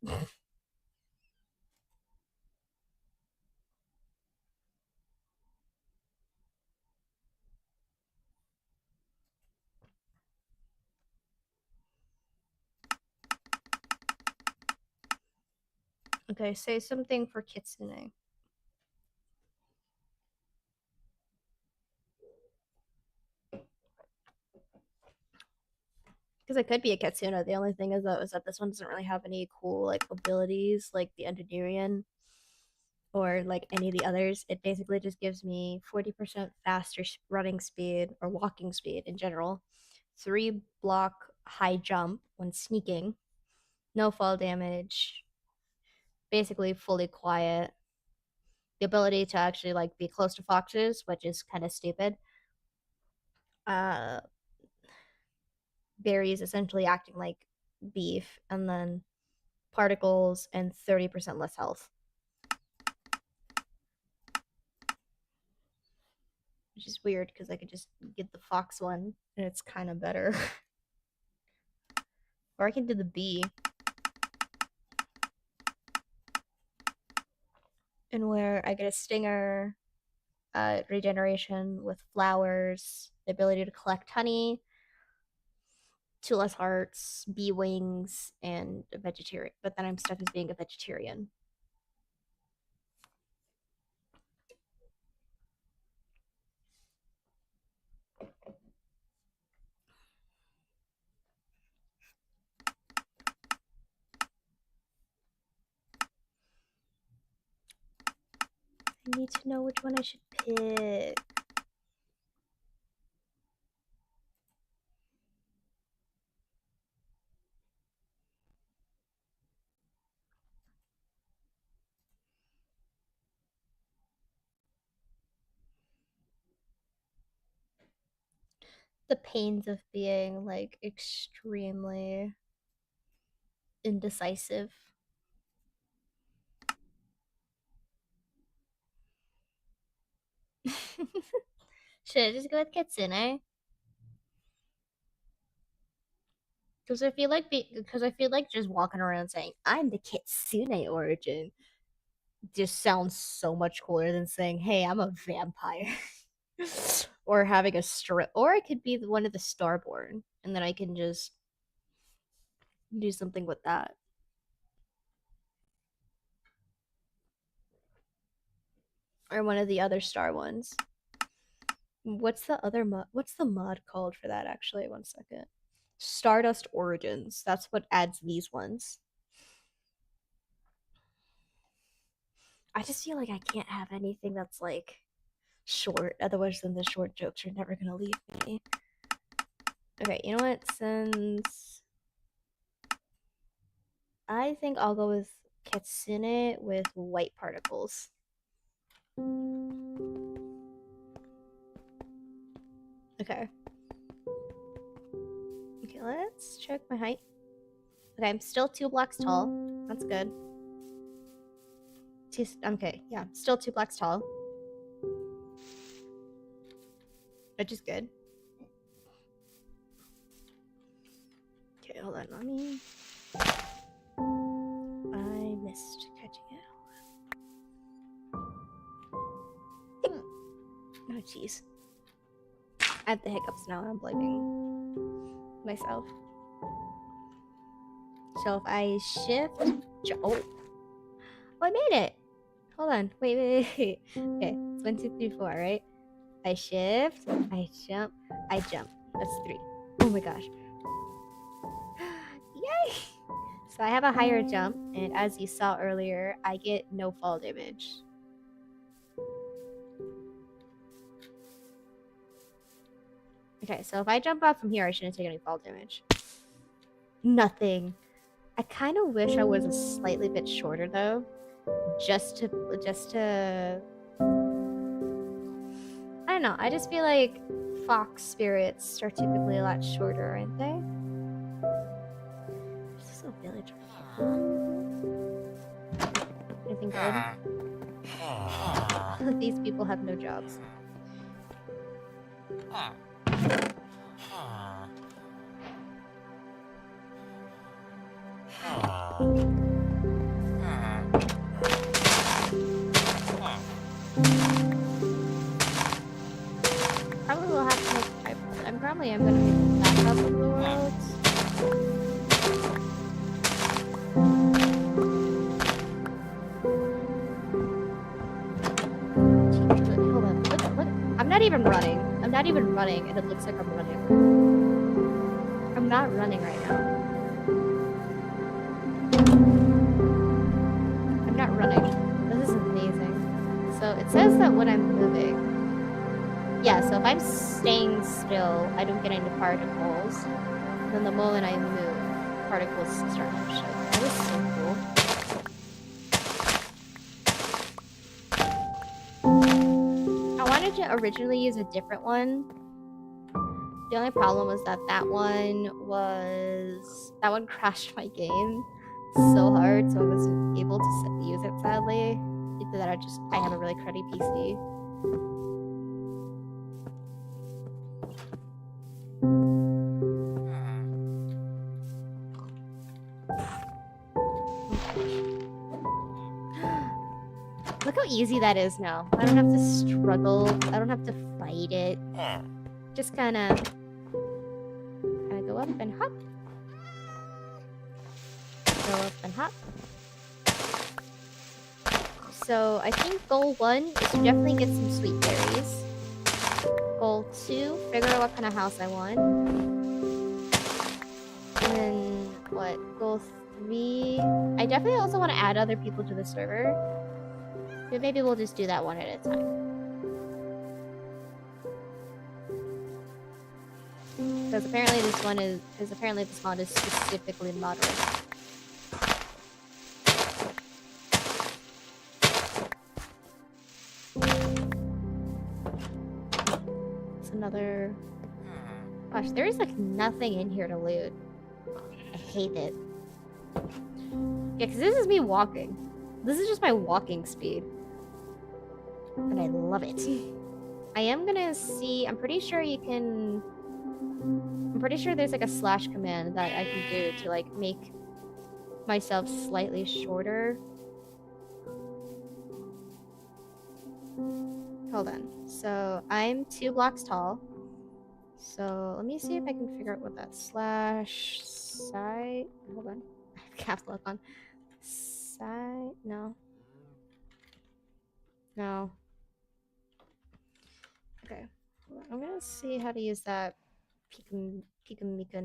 Okay, say something for kitsune. Because it could be a kitsune. The only thing is that this one doesn't really have any cool like abilities like the Endinarian or like any of the others. It basically just gives me 40% faster running speed or walking speed in general, 3 block high jump when sneaking, no fall damage, basically fully quiet, the ability to actually like be close to foxes, which is kind of stupid. Uh, berries essentially acting like beef, and then particles and 30% less health. Which is weird because I could just get the fox one and it's kind of better. Or I can do the bee. And where I get a stinger, regeneration with flowers, the ability to collect honey, 2 less hearts, bee wings, and a vegetarian. But then I'm stuck as being a vegetarian. I need to know which one I should pick. The pains of being like extremely indecisive. Should I just go with Kitsune? Because I feel like just walking around saying I'm the Kitsune origin just sounds so much cooler than saying, "Hey, I'm a vampire," or having a strip. Or I could be one of the Starborn, and then I can just do something with that. Or one of the other star ones. What's the other mod? What's the mod called for that? Actually, 1 second. Stardust Origins. That's what adds these ones. I just feel like I can't have anything that's like short. Otherwise, then the short jokes are never gonna leave me. Okay, you know what? Since I think I'll go with Kitsune with white particles. Okay. Okay, let's check my height. Okay, I'm still 2 blocks tall. That's good. Okay, yeah, still 2 blocks tall. Which is good. hold on. Let me. I missed catching it. Oh, jeez. I have the hiccups now, and I'm blaming myself. So if I shift. Oh, I made it. Hold on. Wait. Okay, 1, 2, 3, 4, right? I shift, I jump, I jump. That's 3. Oh my gosh. Yay! So I have a higher jump, and as you saw earlier, I get no fall damage. Okay, so if I jump off from here, I shouldn't take any fall damage. Nothing. I kind of wish I was a slightly bit shorter though, just to. I don't know. I just feel like fox spirits are typically a lot shorter, aren't they? This is a village. Anything good? These people have no jobs. Probably will have to make. I'm gonna make the backup of the world. Hold on. Look. I'm not even running. I'm not even running, and it looks like I'm running. I'm not running right now. I'm not running. This is amazing. So it says that when I'm moving. Yeah, so if I'm staying still, I don't get any particles. Then the moment I move, particles start to show. That was so cool. I wanted to originally use a different one. The only problem was that that one crashed my game so hard, so I wasn't able to use it sadly. Either that I have a really cruddy PC. Look how easy that is now. I don't have to struggle. I don't have to fight it. Just kind of go up and hop. Go up and hop. So I think goal 1 is to definitely get some sweet berries. Goal 2, figure out what kind of house I want. And then what? Goal 3. I definitely also want to add other people to the server. But maybe we'll just do that one at a time. Because apparently this mod is specifically moderate. It's another. Gosh, there is like nothing in here to loot. I hate it. Yeah, because this is me walking. This is just my walking speed. And I love it. I am gonna see. I'm pretty sure there's like a slash command that I can do to like make myself slightly shorter. Hold on. So I'm 2 blocks tall. So let me see if I can figure out what that slash side. Hold on. I have caps lock on. Side. No. No. Okay. I'm gonna see how to use that Pikamika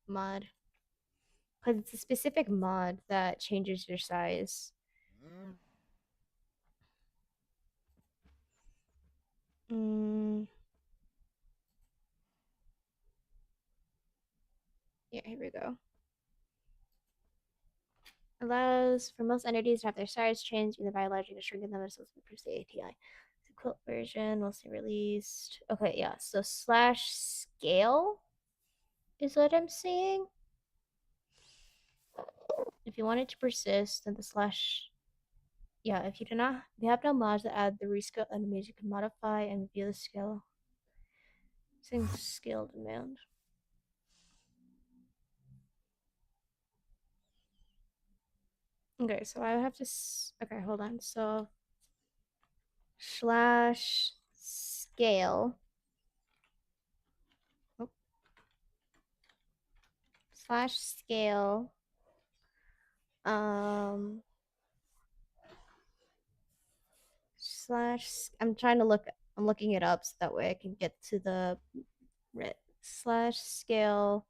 mod. Because it's a specific mod that changes your size. Yeah, here we go. Allows for most entities to have their size changed either by enlarging or shrinking them, as improves the API. The quilt version will see released. Okay, yeah. So slash scale is what I'm seeing. If you want it to persist, then the slash. Yeah, if you have no mods that add the rescale enemies, you can modify and view the scale. Saying scale demand. Okay, so I have to. Okay, hold on. So slash scale. Oh, slash scale. Um, slash. I'm trying to look. I'm looking it up so that way I can get to the slash scale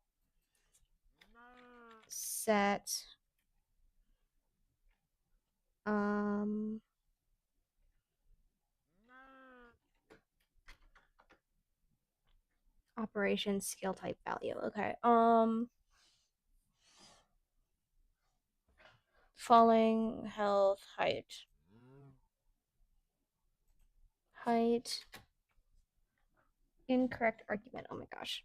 set. Um, operation scale type value. Okay. Falling health height. Height. Incorrect argument. Oh my gosh.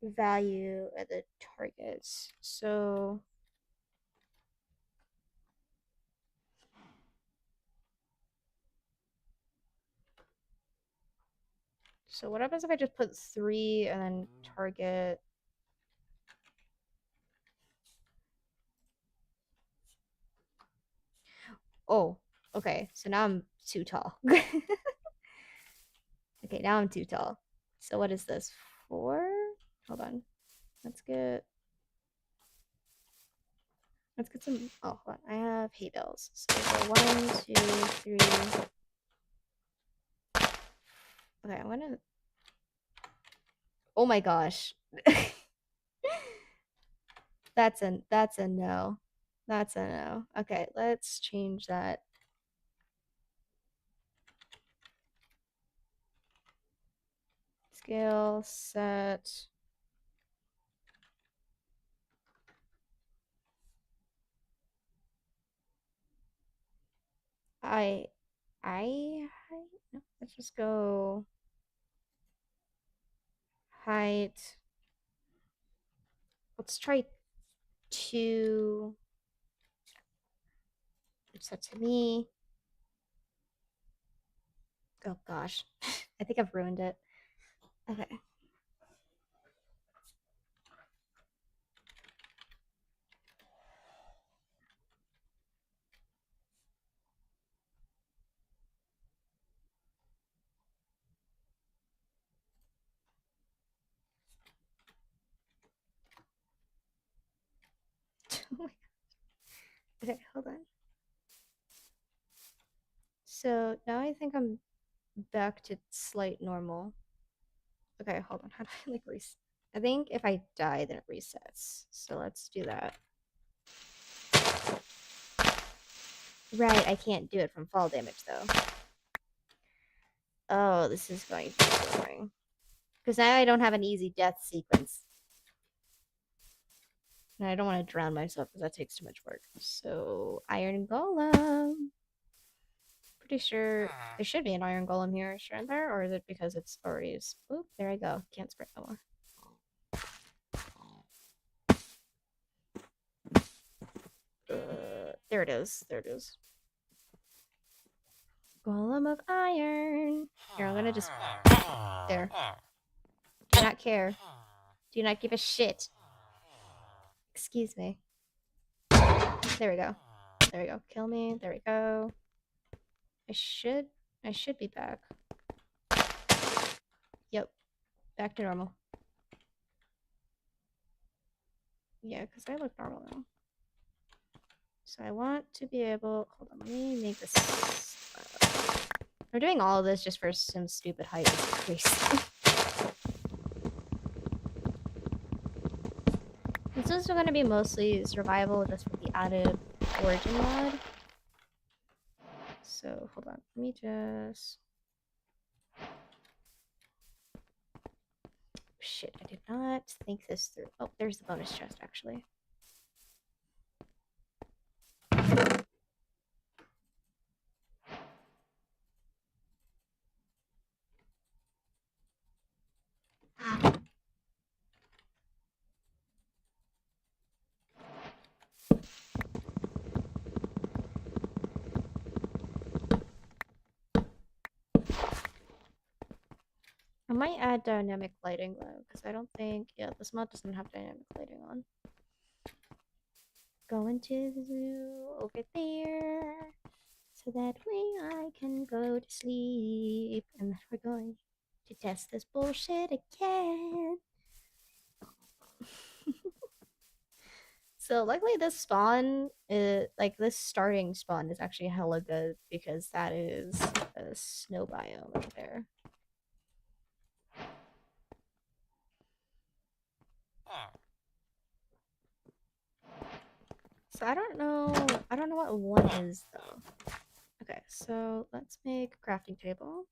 Value at the targets. So what happens if I just put 3 and then target? Oh, okay. So now I'm too tall. Okay, now I'm too tall. So what is this? 4? Hold on. Let's get some. Oh, hold on. I have hay bales. So we go 1, 2, 3. Okay, I'm gonna. Oh my gosh. That's a no. That's a no. Okay, let's change that. Scale set. I I no, let's just go height. Let's try 2. It's set to me. Oh gosh. I think I've ruined it. Okay. Okay, hold on. So now I think I'm back to slight normal. Okay, hold on. How do I like reset? I think if I die, then it resets. So let's do that. Right, I can't do it from fall damage though. Oh, this is going to be boring. Because now I don't have an easy death sequence. And I don't want to drown myself because that takes too much work. So, Iron Golem. Pretty sure there should be an Iron Golem here, shouldn't there? Or is it because it's already... Oop, there I go. Can't sprint no more. There it is. There it is. Golem of Iron. Here, I'm gonna just... There. Do not care. Do not give a shit. Excuse me. There we go. There we go. Kill me. There we go. I should be back. Yep. Back to normal. Yeah, because I look normal now. So I want to be able... Hold on, let me make this... we're doing all of this just for some stupid height increase. This is going to be mostly survival just with the added origin mod. So, hold on. Let me just... Shit, I did not think this through. Oh, there's the bonus chest, actually. I might add dynamic lighting though, because I don't think... Yeah, this mod doesn't have dynamic lighting on. going to the zoo over there so that way I can go to sleep. And we're going to test this bullshit again. So luckily this spawn is like this starting spawn is actually hella good because that is a snow biome right there. So I don't know what one is though. Okay, so let's make a crafting table.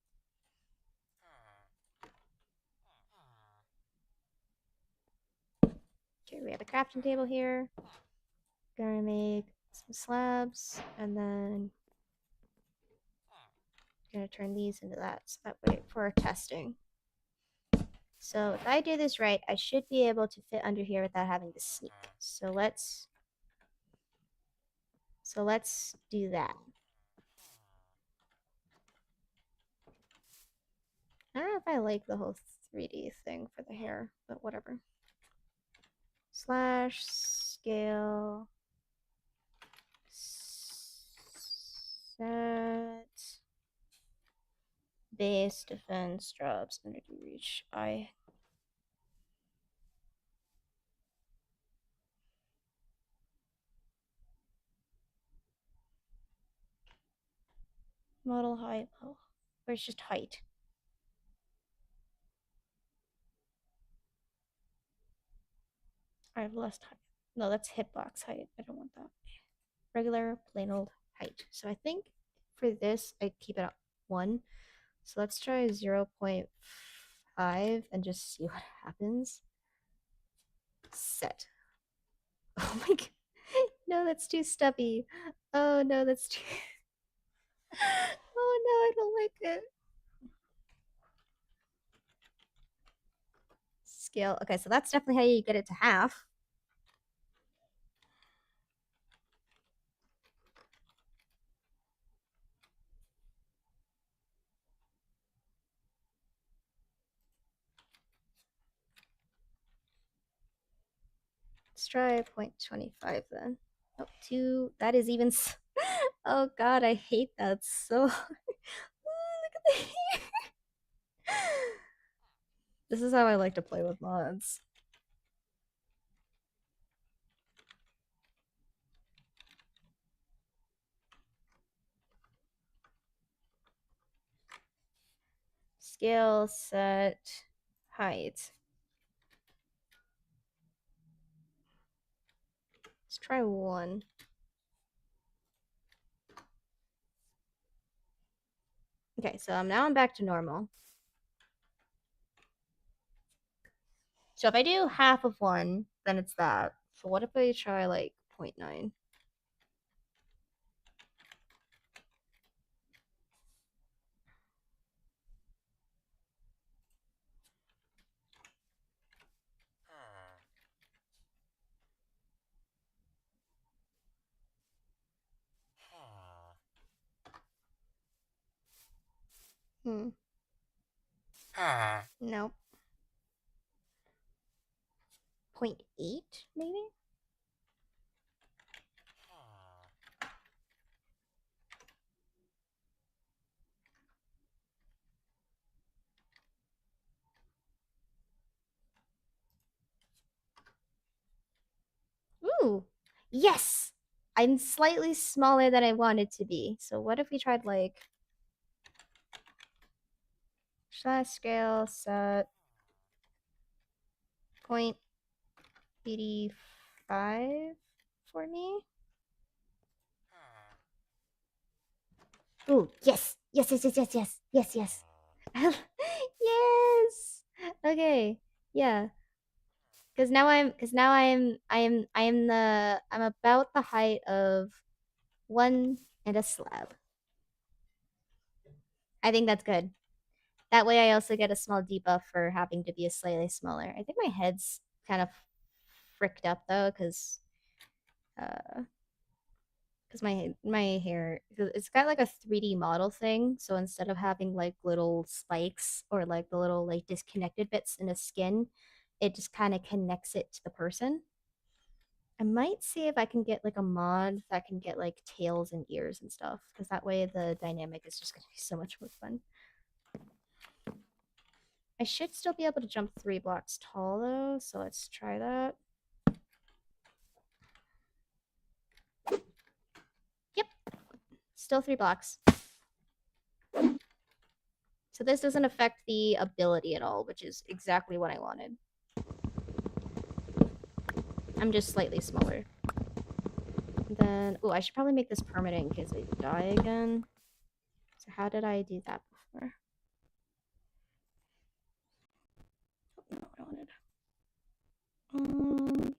Okay, we have a crafting table here. Gonna make some slabs and then gonna turn these into that so that way for testing. So if I do this right, I should be able to fit under here without having to sneak. So let's do that. I don't know if I like the whole 3D thing for the hair, but whatever. Slash scale set base defense drops under reach. I model height. Oh, or it's just height. I have less height. No, that's hitbox height. I don't want that. Regular plain old height. So I think for this I keep it at 1. So let's try 0.5 and just see what happens. Set. Oh my god. No, that's too stubby. Oh no, that's too. Oh no, I don't like it. Scale. Okay, so that's definitely how you get it to half. Let's try 0.25 then. Oh, 2. That is even. Oh god, I hate that so. Look at the hair. This is how I like to play with mods. Scale, set, height. Let's try 1. Okay, so now I'm back to normal. So if I do half of 1, then it's that. So what if I try like 0.9? Hmm. Nope. 0.8 maybe? Ooh. Yes! I'm slightly smaller than I wanted to be. So what if we tried like size scale set 0.85 for me? Ooh, yes. Yes, yes, yes, yes, yes. Yes, yes. Yes. Okay. Yeah. I'm about the height of 1 and a slab. I think that's good. That way I also get a small debuff for having to be a slightly smaller. I think my head's kind of fricked up though, uh because my hair it's got like a 3D model thing. So instead of having like little spikes or like the little like disconnected bits in the skin, it just kind of connects it to the person. I might see if I can get like a mod that can get like tails and ears and stuff, because that way the dynamic is just gonna be so much more fun. I should still be able to jump 3 blocks tall though, so let's try that. Yep, still 3 blocks. So this doesn't affect the ability at all, which is exactly what I wanted. I'm just slightly smaller. And then, oh, I should probably make this permanent in case I die again. So how did I do that before? Oh, no, I wanted.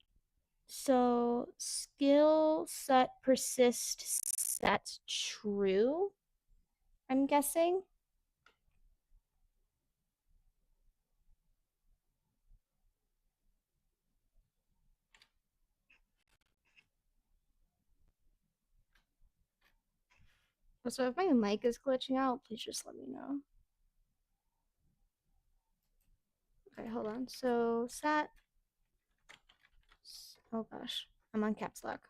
So skill set persist set true, I'm guessing. So if my mic is glitching out, please just let me know. Okay, hold on. So set. Oh gosh, I'm on caps lock.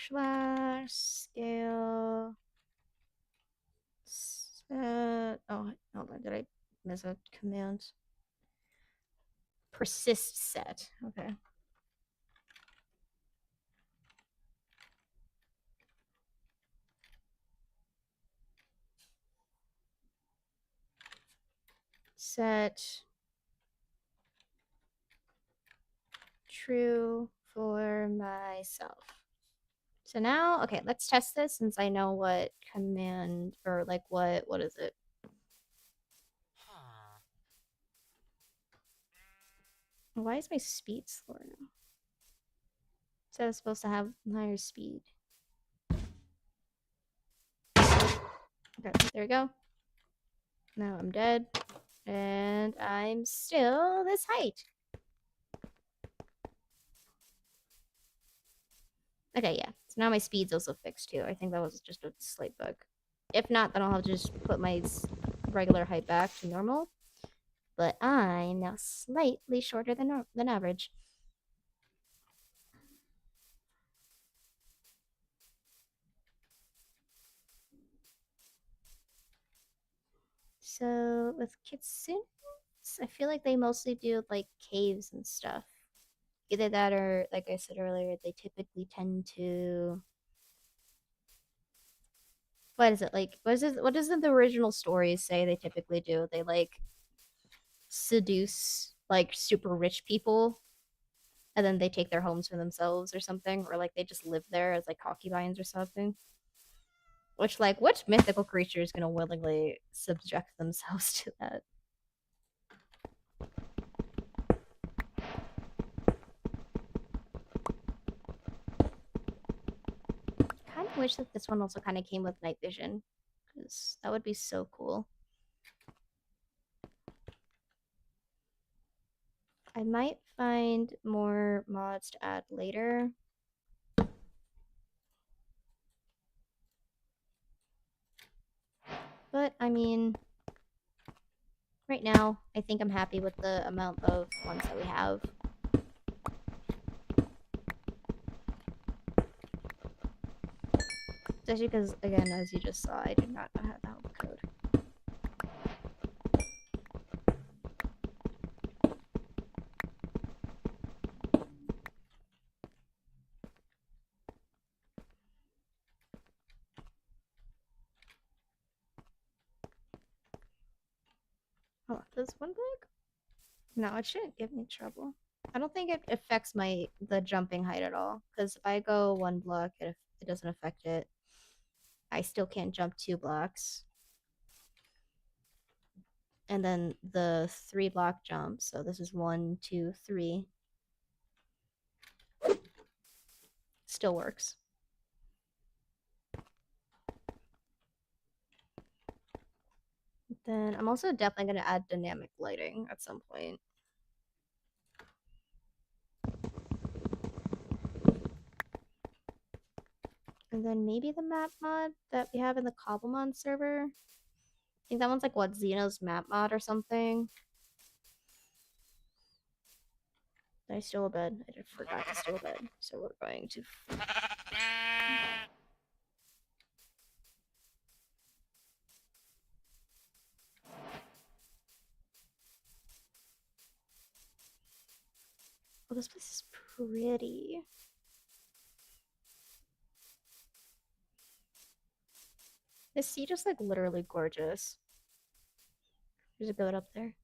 Slash scale set. Oh, hold on. Did I miss a command? Persist set. Okay. Set true for myself. So now, okay, let's test this since I know what command or like what is it? Why is my speed slower now? So I was supposed to have higher speed. Okay, there we go. Now I'm dead. And I'm still this height. Okay, yeah. So now my speed's also fixed too. I think that was just a slight bug. If not, then I'll have to just put my regular height back to normal. But I'm now slightly shorter than average. So with Kitsune, I feel like they mostly do like caves and stuff. Either that or, like I said earlier, they typically tend to. What is it like? What is it? What does the original stories say they typically do? They like seduce like super rich people, and then they take their homes for themselves or something, or like they just live there as like concubines or something. Which, like, which mythical creature is gonna willingly subject themselves to that? Kind of wish that this one also kind of came with night vision, because that would be so cool. I might find more mods to add later. But, I mean, right now, I think I'm happy with the amount of ones that we have. Especially because, again, as you just saw, I did not know how to help code. Oh, does one block? No, it shouldn't give me trouble. I don't think it affects the jumping height at all. Because if I go 1 block, it doesn't affect it. I still can't jump 2 blocks. And then the 3 block jump. So this is 1, 2, 3. Still works. Then I'm also definitely going to add dynamic lighting at some point. And then maybe the map mod that we have in the Cobblemon server. I think that one's like what, Xeno's map mod or something. I steal a bed? I just forgot to steal a bed. So we're going to. Oh, this place is pretty. This sea just like literally gorgeous. There's a goat up there.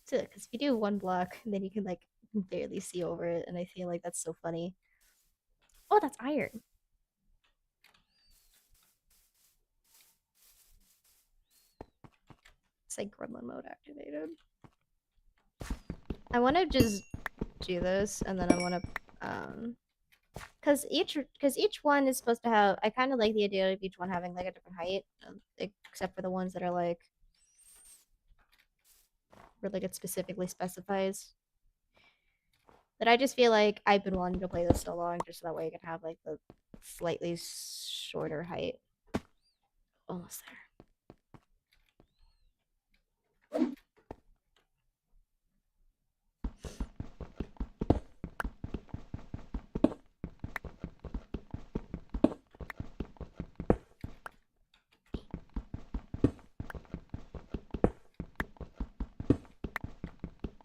So, because if you do one block, then you can like barely see over it, and I feel like that's so funny. Oh, that's iron. It's like gremlin mode activated. I want to just do this, and then I want to because each one is supposed to have. I kind of like the idea of each one having like a different height, except for the ones that are like where like it specifically specifies. But I just feel like I've been wanting to play this so long, just so that way I can have like the slightly shorter height. Almost there.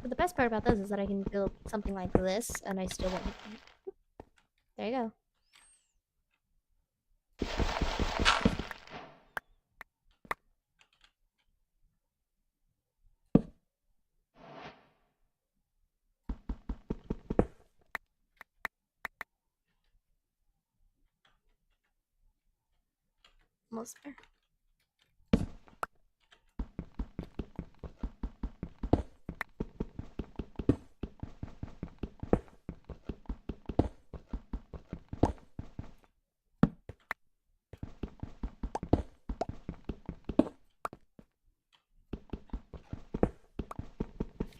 But the best part about this is that I can build something like this, and I still won't. There you go. Almost there.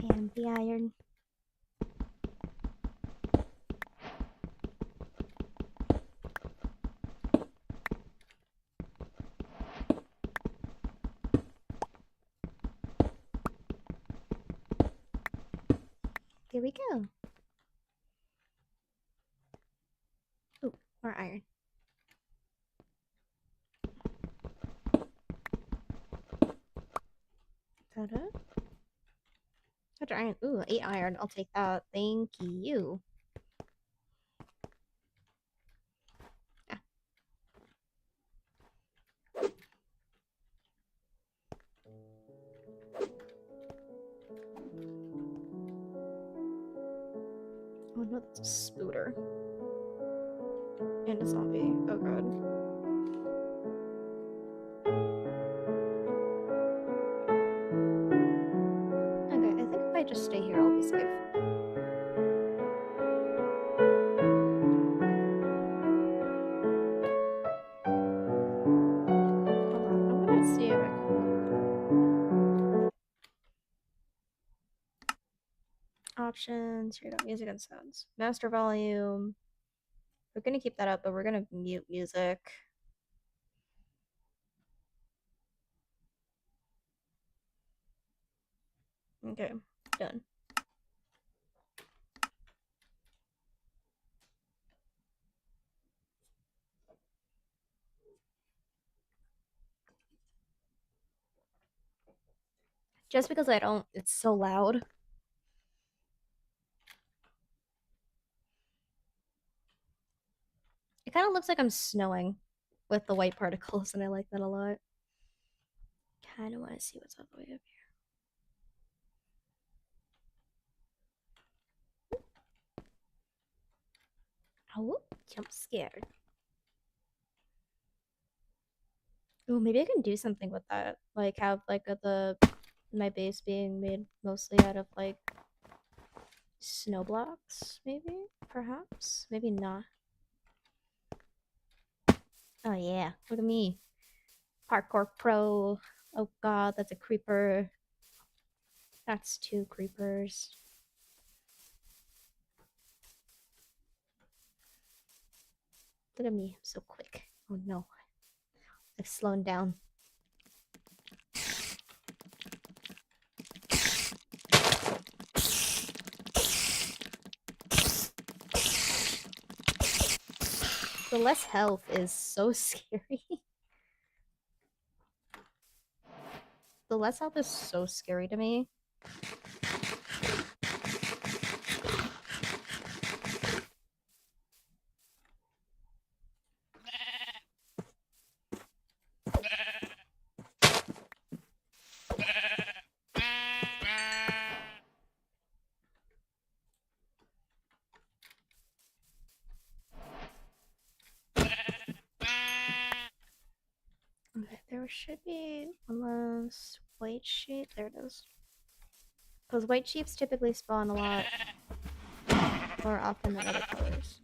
And the iron. Here we go. Ooh, more iron. Ta-da. Iron. Ooh, 8 iron. I'll take that. Thank you. Ah. Oh no, that's a spooter. And a zombie. Oh god. Okay, I think if I just stay here, I'll be safe. Hold on, I'm gonna see if I can. Options. Here we go. Music and sounds. Master volume. We're gonna keep that up, but we're gonna mute music. Okay, done. Just because I don't, it's so loud. It kind of looks like I'm snowing with the white particles, and I like that a lot. Kind of want to see what's all the way up here. Oh, jump scared. Oh, maybe I can do something with that. Like have like my base being made mostly out of like snow blocks, maybe? Perhaps? Maybe not. Oh yeah, look at me. Parkour pro. Oh god, that's a creeper. That's 2 creepers. Look at me, I'm so quick. Oh no. I've slowed down. The less health is so scary. The less health is so scary to me. Okay, there should be one less white sheep. There it is. Because white sheeps typically spawn a lot more often than other colors.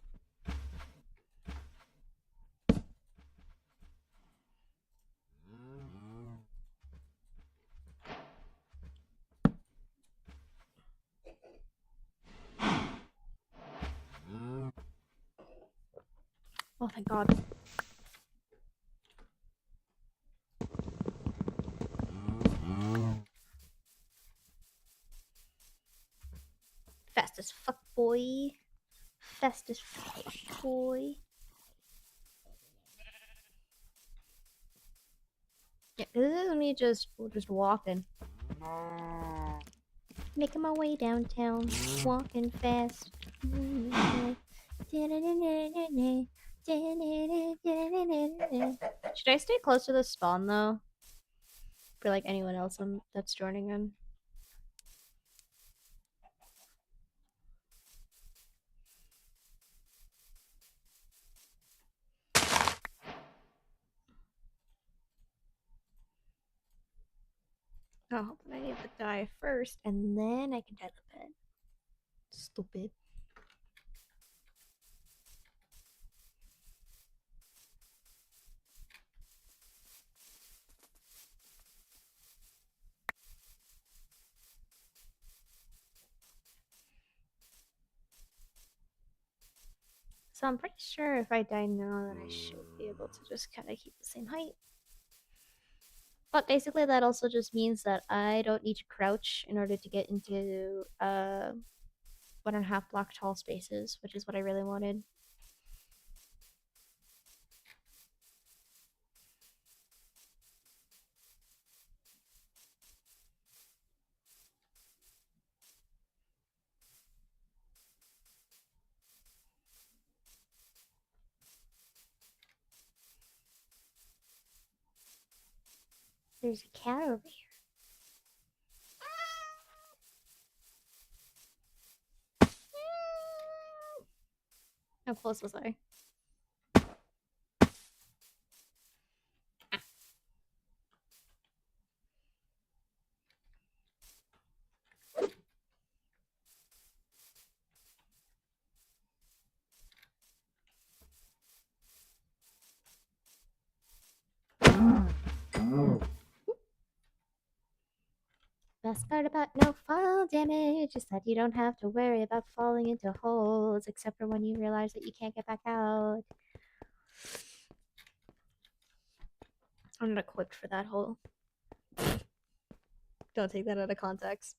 Oh, thank God. Fast as fuck, boy. Fast as fuck, boy. Yeah, this is me just walking. Making my way downtown, walking fast. Should I stay close to the spawn though? For like anyone else that's joining in. Oh, but I need to die first, and then I can die the bed. Stupid. So I'm pretty sure if I die now, then I should be able to just kind of keep the same height. But basically, that also just means that I don't need to crouch in order to get into 1.5 block tall spaces, which is what I really wanted. There's a cat over here. How close was I? Best part about no fall damage is that you don't have to worry about falling into holes, except for when you realize that you can't get back out. I'm not equipped for that hole. Don't take that out of context.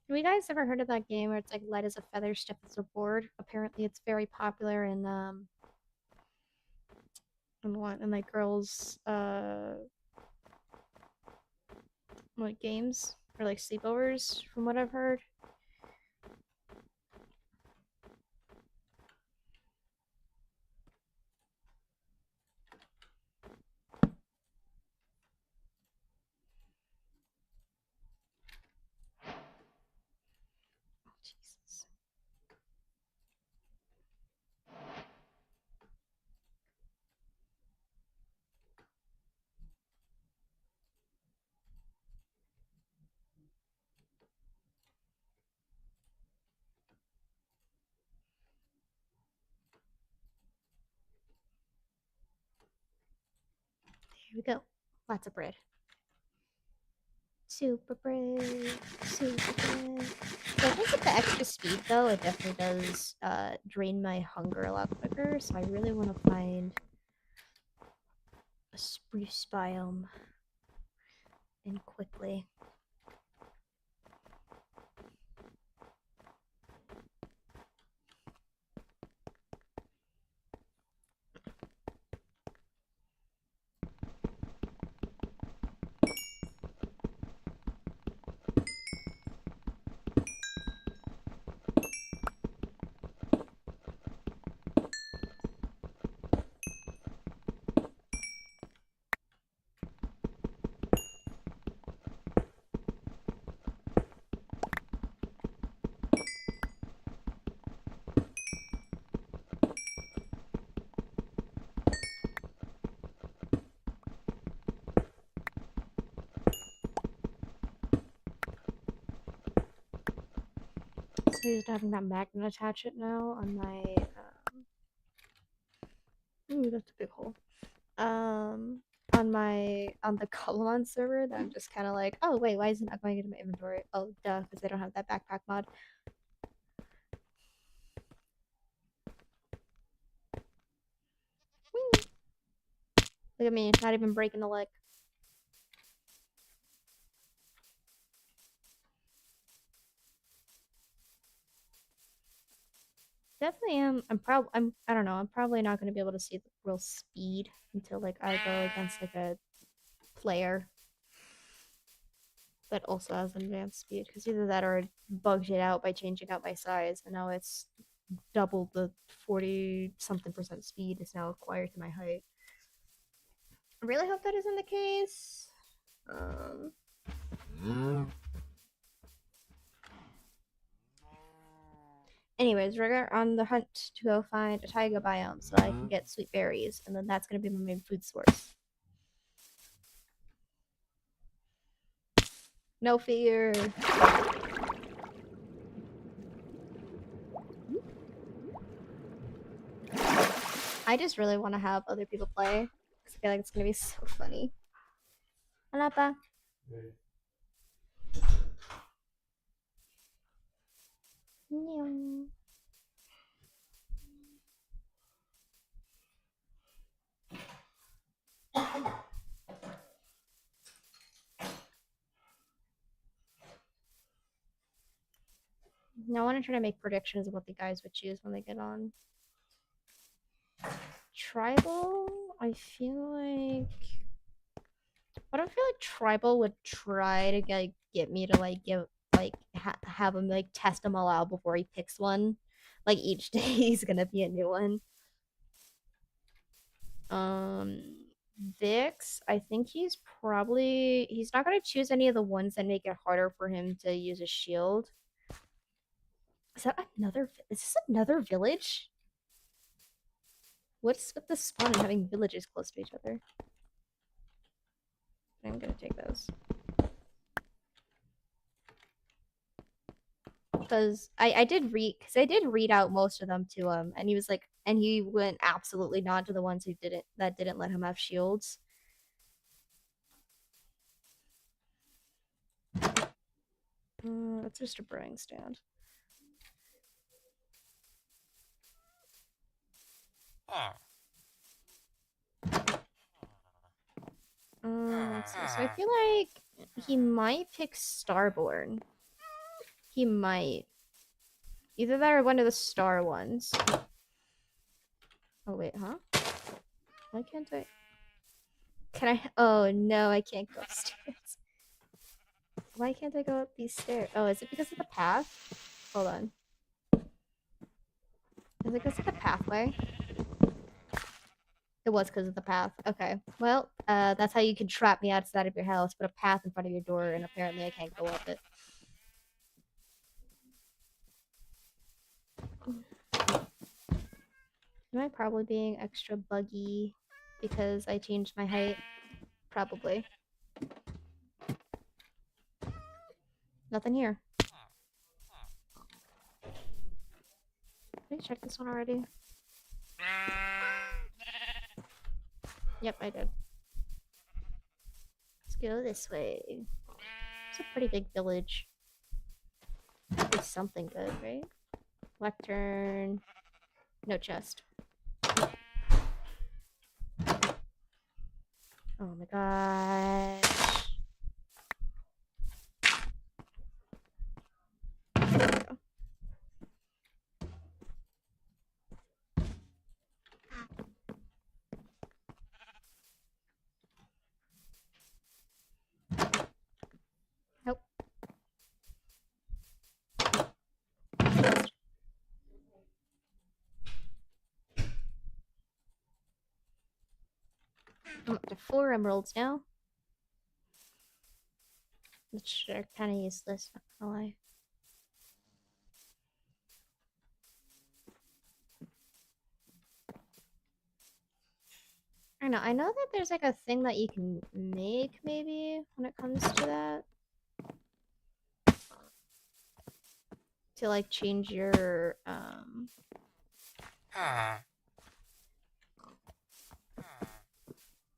Have you guys ever heard of that game where it's like light as a feather, stiff as a board? Apparently, it's very popular in like girls like games or like sleepovers, from what I've heard. Oh, Jesus. Here we go. Lots of bread. Super brave, super brave. So I think with the extra speed though, it definitely does drain my hunger a lot quicker. So I really want to find a spruce biome and quickly. So just having that magnet attach it now on my ooh, that's a big hole. On the Colomon server that I'm just kind of like, oh wait, why isn't that going into my inventory? Oh duh, because they don't have that backpack mod. Whee! Look at me, not even breaking a leg. Definitely am. I don't know. I'm probably not going to be able to see the real speed until like I go against like a player that also has an advanced speed, because either that or it bugs it out by changing out my size, and now it's double the 40 something percent speed is now acquired to my height. I really hope that isn't the case. Anyways, we're on the hunt to go find a taiga biome so I can get sweet berries, and then that's gonna be my main food source. No fear. I just really want to have other people play because I feel like it's gonna be so funny. Anapa. Now I want to try to make predictions of what the guys would choose when they get on. Tribal, I feel like. I don't feel like Tribal would try to get me to like give have him like test them all out before he picks one. Like each day he's gonna be a new one. Vix, I think he's not gonna choose any of the ones that make it harder for him to use a shield. Is this another village? What's with the spawn and having villages close to each other? I'm gonna take those. Because I did read out most of them to him, and he was like, and he went absolutely not to the ones that didn't let him have shields. It's just a brewing stand. Let's see. So I feel like he might pick Starborn. He might. Either that or one of the star ones. Oh wait, huh? Why can't I? Can I? Oh no, I can't go upstairs. Why can't I go up these stairs? Oh, is it because of the path? Hold on. Is it because of the pathway? It was because of the path. Okay. Well, that's how you can trap me outside of your house. Put a path in front of your door, and apparently I can't go up it. Am I probably being extra buggy because I changed my height? Probably. Nothing here. Did I check this one already? Yep, I did. Let's go this way. It's a pretty big village. Be something good, right? Lectern. No chest. Oh my gosh. There we go. Nope. I'm up to 4 emeralds now. Which are kind of useless, not gonna lie. I know that there's like a thing that you can make maybe when it comes to that. To like change your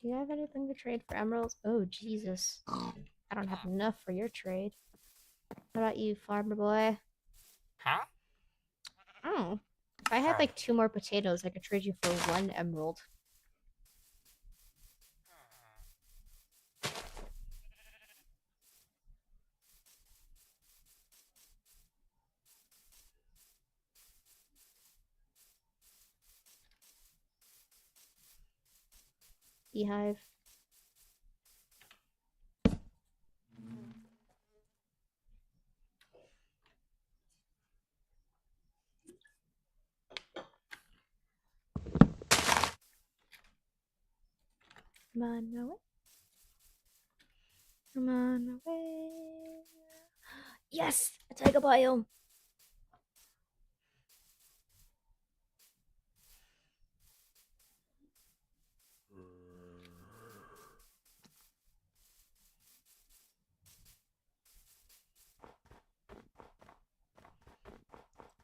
do you have anything to trade for emeralds? Oh Jesus. I don't have enough for your trade. What about you, farmer boy? Huh? Oh. If I had like 2 more potatoes, I could trade you for 1 emerald. Beehive. Come on away. Come on away. Yes! A taiga biome!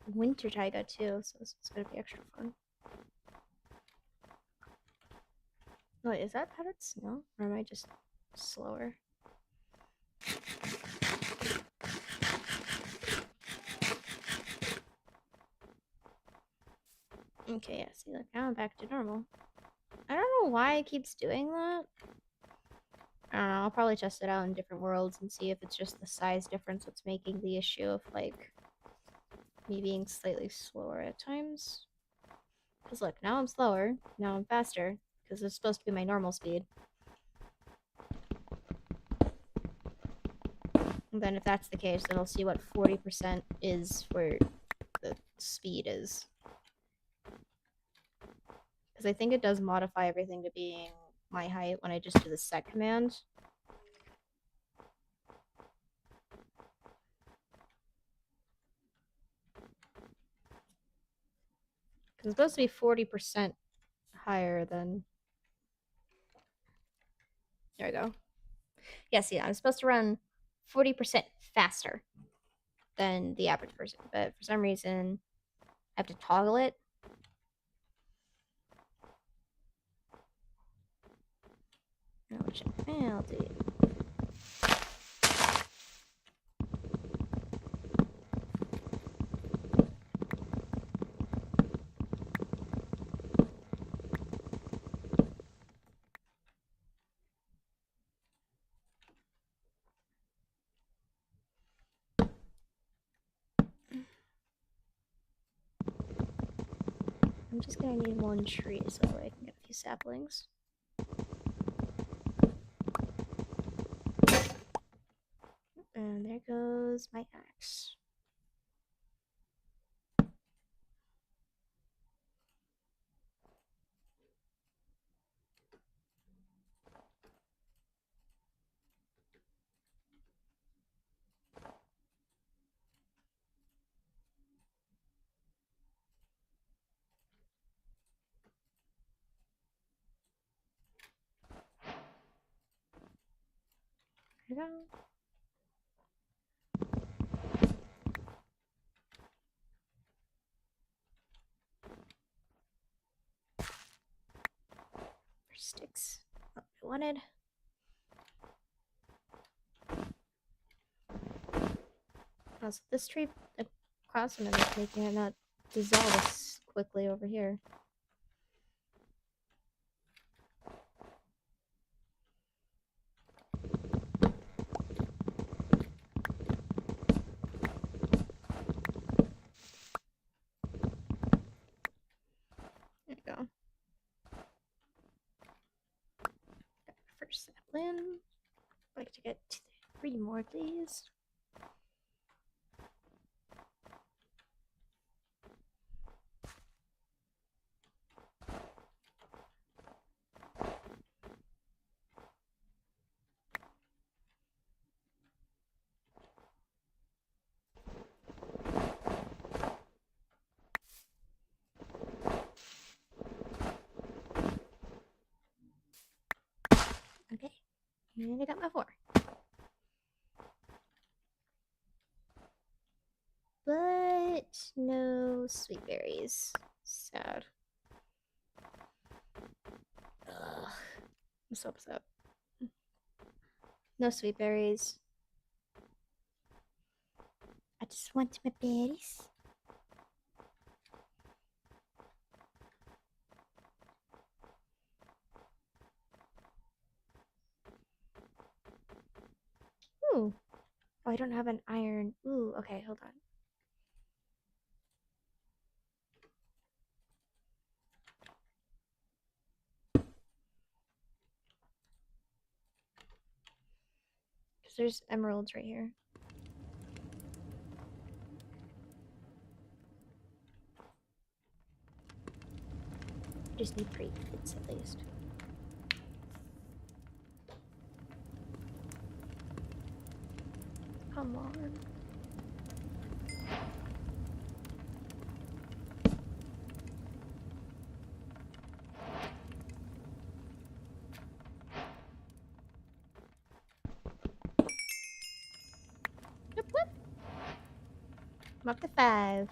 Winter taiga too, so this is gonna be extra fun. Wait, is that powdered snow? Or am I just slower? Okay, yeah, see, like now I'm back to normal. I don't know why it keeps doing that. I don't know, I'll probably test it out in different worlds and see if it's just the size difference that's making the issue of, like, me being slightly slower at times. Because look, now I'm slower, now I'm faster, because it's supposed to be my normal speed. And then if that's the case, then I'll see what 40% is for the speed is. Because I think it does modify everything to being my height when I just do the set command. Because it's supposed to be 40% higher than... There we go. Yeah, see, I'm supposed to run 40% faster than the average person, but for some reason, I have to toggle it. Which I'll do. I'm just gonna need 1 tree so that way I can get a few saplings. And there goes my axe. There we go. Sticks. What I wanted. Oh, so this tree across from it is making it not dissolve as quickly over here. There you go. Got our first sapling. I'd like to get 3 more of these. Okay, and I got my 4. But no sweet berries. Sad. Ugh. I'm so upset. No sweet berries. I just want my berries. Ooh. Oh, I don't have an iron. Ooh, okay, hold on. Because there's emeralds right here. I just need 3 bits at least. Come on. Whoop, whoop. I'm up to 5.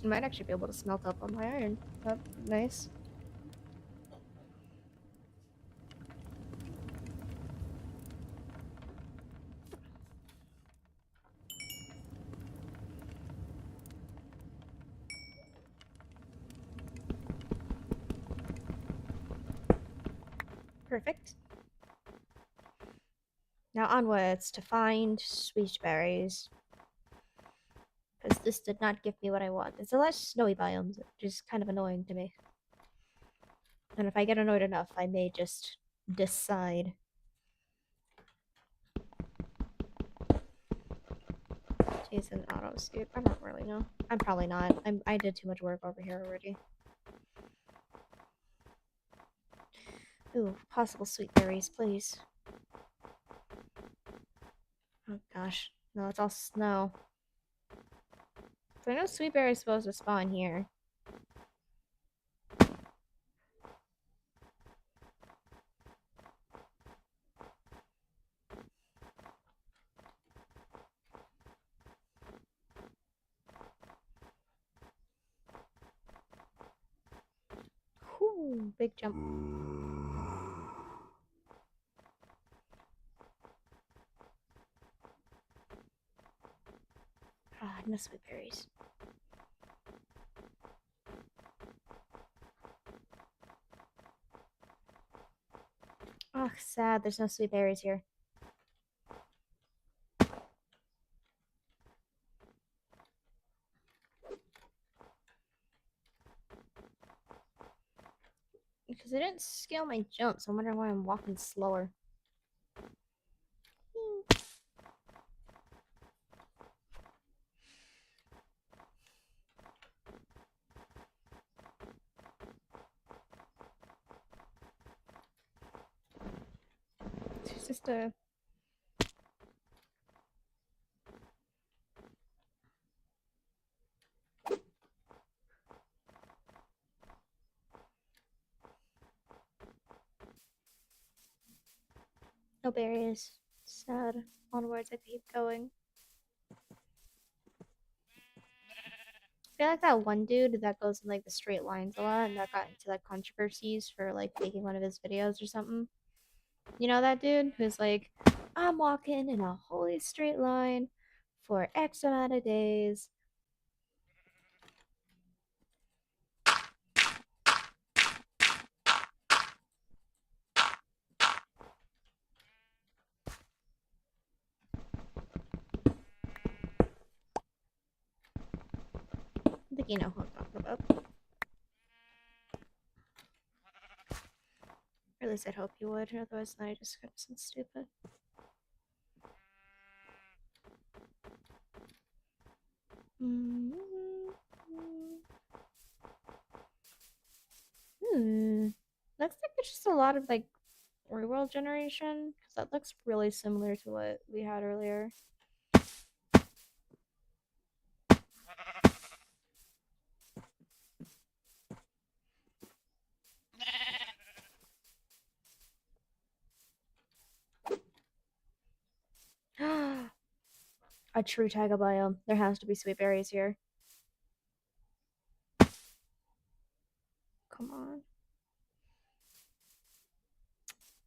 I might actually be able to smelt up on my iron. Oh, nice. Perfect. Now onwards to find sweet berries. Because this did not give me what I want. It's a lot of snowy biomes, which is kind of annoying to me. And if I get annoyed enough, I may just decide. Jason auto suit. I don't really know. I'm probably not. I did too much work over here already. Ooh, possible sweet berries, please. Oh gosh. No, it's all snow. So I know sweet berries supposed to spawn here. Whew, big jump. Ah, no sweet berries. Oh, sad. There's no sweet berries here. Because I didn't scale my jump, so I'm wondering why I'm walking slower. It's just a... No berries. Sad. Onwards, I keep going. feel like that one dude that goes in like the straight lines a lot and that got into like controversies for like making one of his videos or something. You know that dude who's like, I'm walking in a holy straight line for X amount of days. I think you know who I'm talking about. Or at least I'd hope you would, otherwise then I just kind of sound stupid. Hmm. Looks like it's just a lot of like reworld generation, because that looks really similar to what we had earlier. A true taiga biome. There has to be sweet berries here. Come on.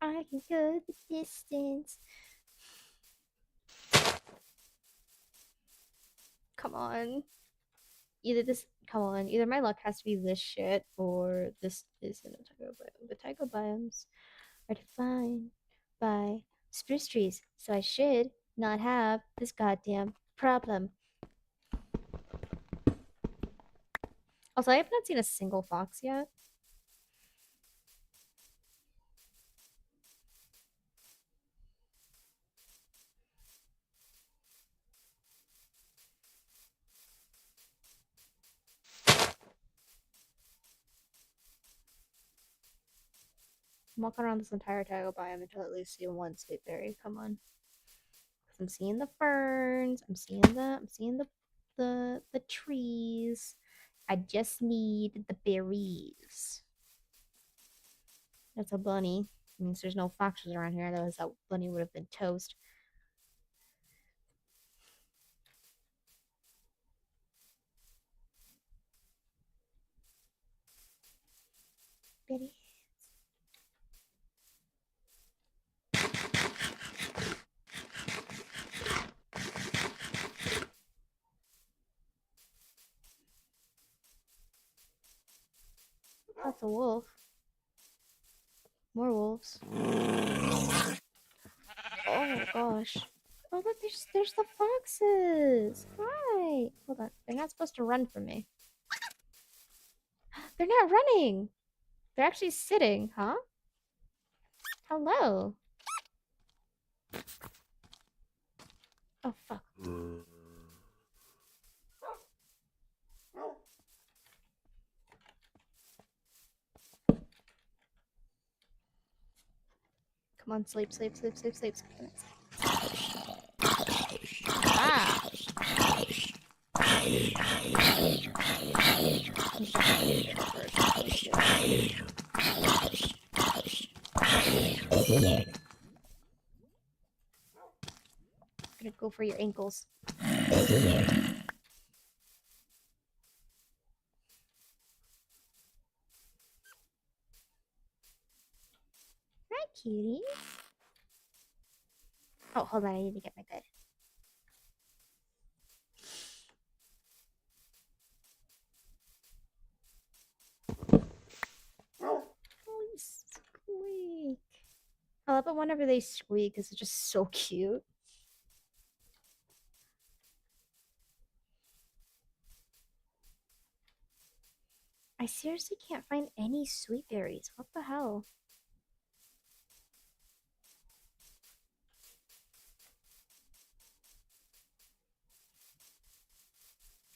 I can go the distance. Come on. Either this, come on, either my luck has to be this shit or this isn't a taiga biome. But taiga biomes are defined by spruce trees, so I should not have this goddamn problem. Also, I have not seen a single fox yet. I'm walking around this entire taiga biome until at least see one sweet berry. Come on. I'm seeing the ferns. I'm seeing the trees. I just need the berries. That's a bunny. Means there's no foxes around here, otherwise that bunny would have been toast. Berry. That's a wolf. More wolves. Oh gosh. Oh look, there's the foxes. Hi. Hold on. They're not supposed to run from me. They're not running. They're actually sitting, huh? Hello. Oh fuck. Come on, sleep, sleep, sleep, sleep, sleep. Ah. Gonna go for your ankles. Hi, cutie. Oh, hold on. I need to get my good. Oh, squeak. I love it whenever they squeak because it's just so cute. I seriously can't find any sweet berries. What the hell?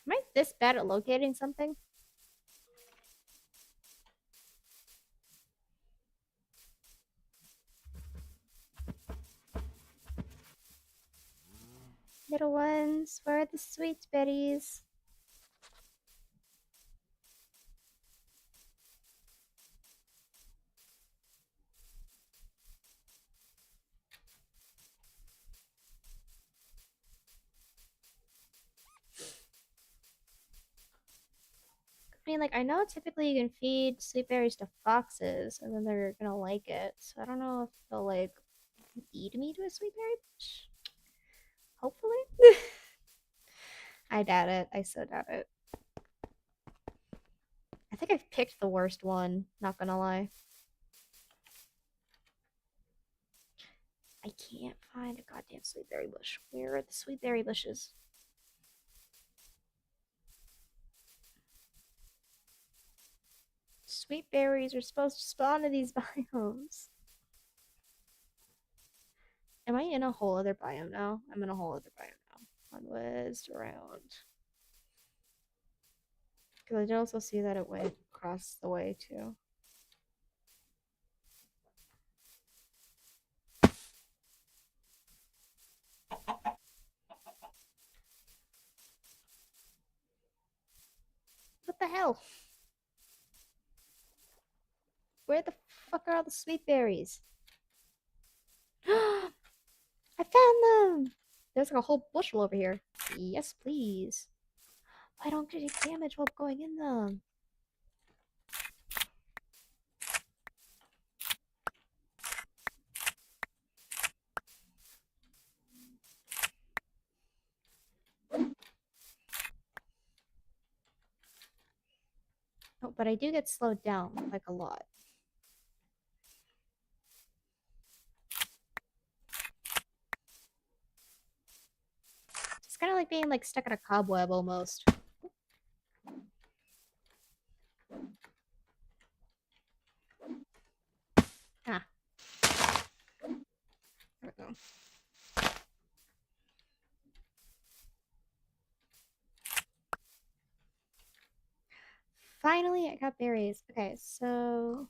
Am I this bad at locating something? Little ones, where are the sweet berries? mean, like, I know typically you can feed sweet berries to foxes and then they're gonna like it. So I don't know if they'll, like, eat me to a sweet berry bush. Hopefully. I doubt it. I so doubt it. I think I've picked the worst one, not gonna lie. I can't find a goddamn sweet berry bush. Where are the sweet berry bushes? Sweet berries are supposed to spawn in these biomes. Am I in a whole other biome now? I'm in a whole other biome now. On was around. Because I did also see that it went across the way too. What the hell? Where the fuck are all the sweet berries? I found them! There's like a whole bushel over here. Yes, please. Why don't you take damage while going in them? Oh, but I do get slowed down, like a lot. It's kind of like being like stuck in a cobweb almost. Ah. There we go. Finally, I got berries. Okay, so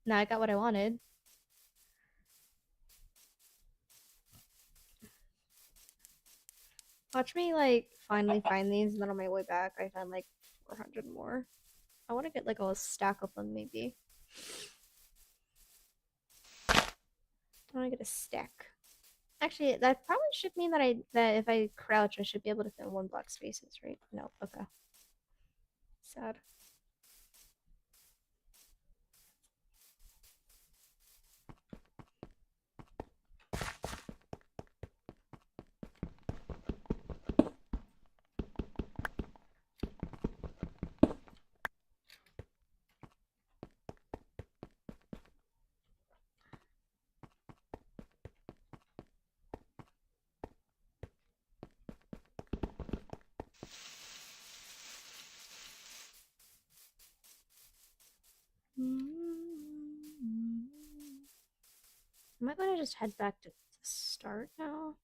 now I got what I wanted. Watch me like finally find these, and then on my way back, I find like 400 more. I want to get like a stack of them, maybe. I want to get a stack. Actually, that probably should mean that if I crouch, I should be able to fit one block spaces, right? No, okay. Sad. Am I going to just head back to the start now?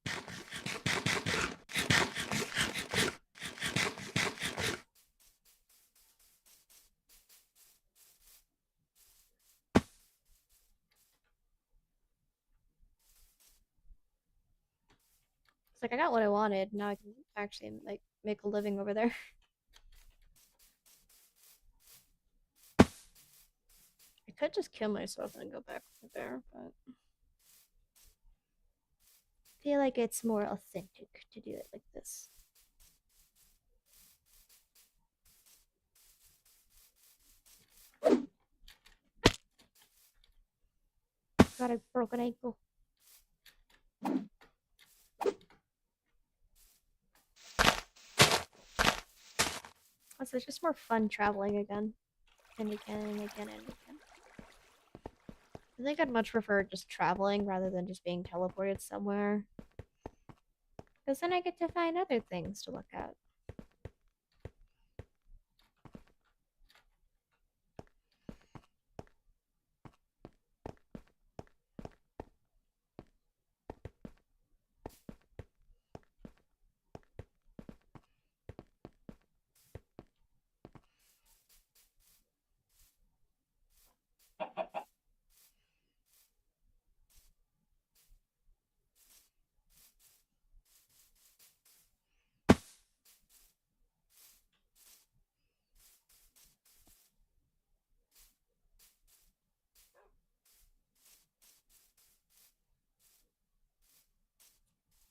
It's like I got what I wanted. Now I can actually like make a living over there. I could just kill myself and go back over there, but I feel like it's more authentic to do it like this. Got a broken ankle. Also, it's just more fun traveling again. And again and again and again. I think I'd much prefer just traveling rather than just being teleported somewhere. Because then I get to find other things to look at.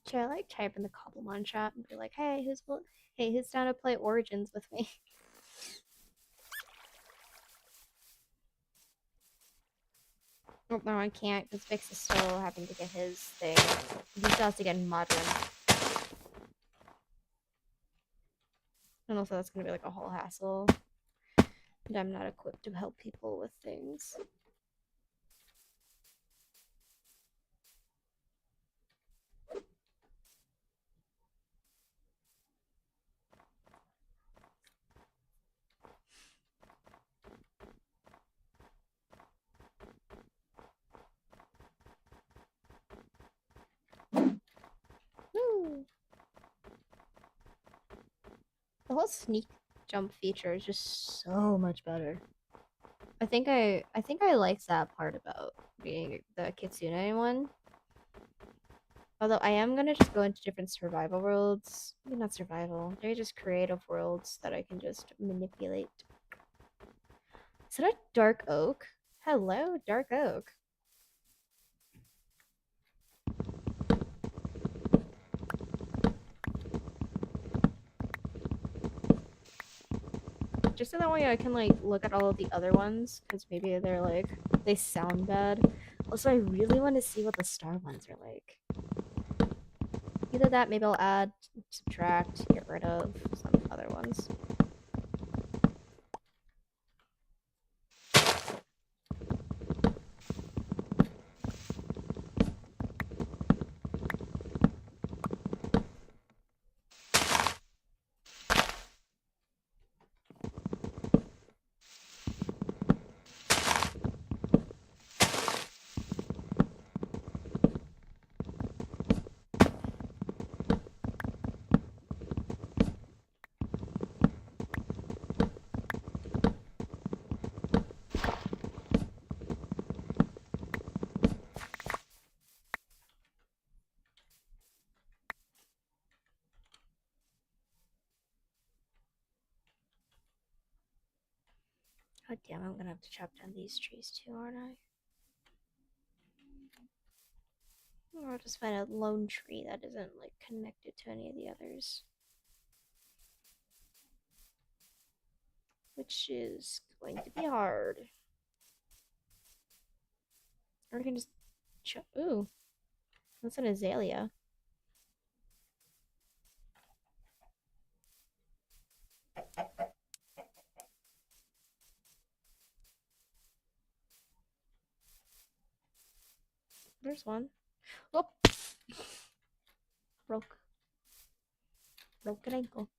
Should I like type in the Cobblemon chat and be like, hey, who's down to play Origins with me? Oh, no, I can't because Vix is still having to get his thing. He still has to get modern. And also, that's gonna be like a whole hassle. And I'm not equipped to help people with things. Woo! The whole sneak jump feature is just so much better. I think I like that part about being the Kitsune one. Although I am gonna just go into different survival worlds. Maybe not survival. They're just creative worlds that I can just manipulate. Is that a dark oak? Hello, dark oak. Just so that way I can like look at all of the other ones, because maybe they're like they sound bad. Also, I really want to see what the star ones are like. Either that, maybe I'll add, subtract, get rid of some other ones. God damn, I'm gonna have to chop down these trees too, aren't I? Or I'll just find a lone tree that isn't like connected to any of the others. Which is going to be hard. Or I can just chop. Ooh, that's an azalea. There's one. Oh! Broke an ankle.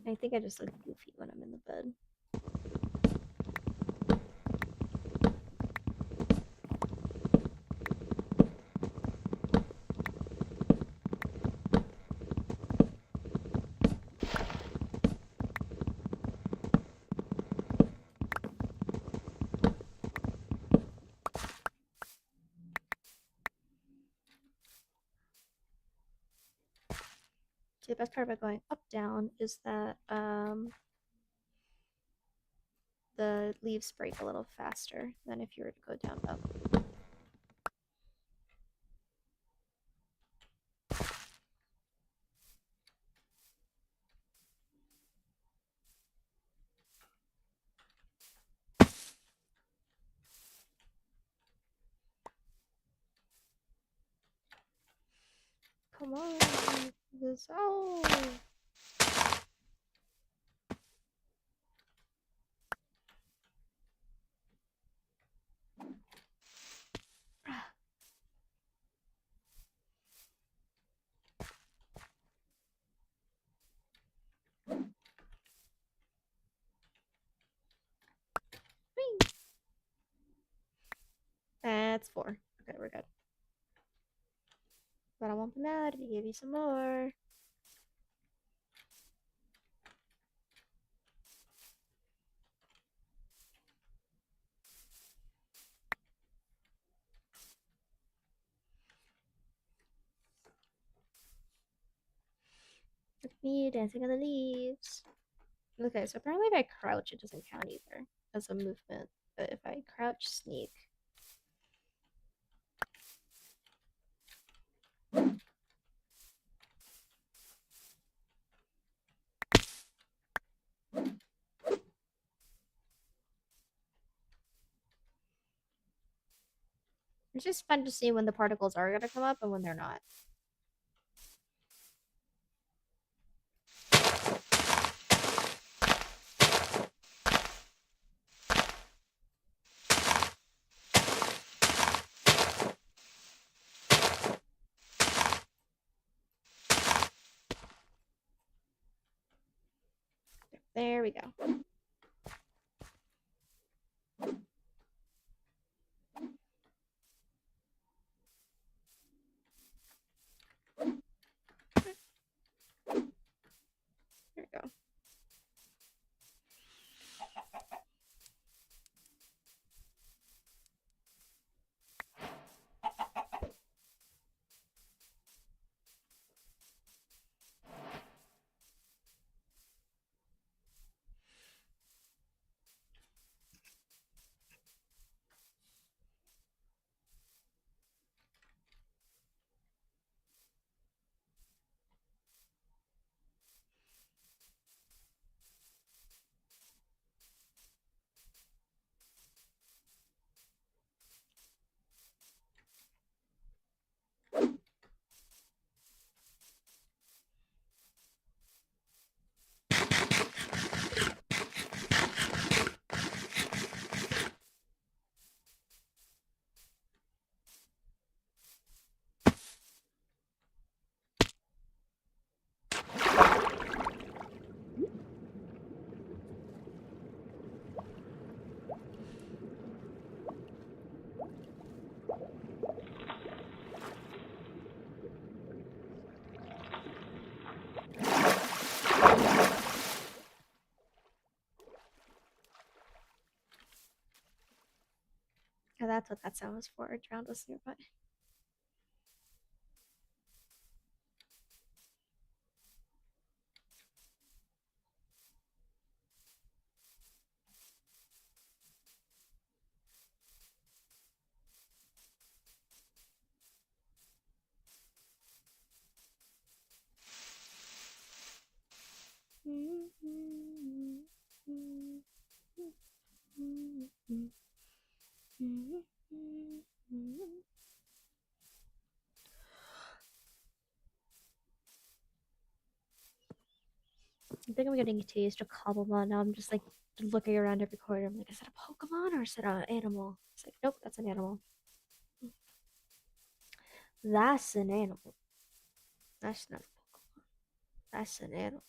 I think I just look goofy when I'm in the bed. See, the best part about going up down is that the leaves break a little faster than if you were to go down up. Come on, this That's 4. Okay, we're good. But I won't be mad if you give me some more. Look at me dancing on the leaves. Okay, so apparently if I crouch, it doesn't count either as a movement. But if I crouch, sneak. It's just fun to see when the particles are gonna come up and when they're not. There we go. There we go. Oh, that's what that sound was for. Drowned was nearby. I think I'm getting too used to Cobblemon now. I'm just like looking around every corner. I'm like, is that a Pokemon or is it an animal? It's like, nope, that's an animal. That's an animal. That's not a Pokemon. That's an animal.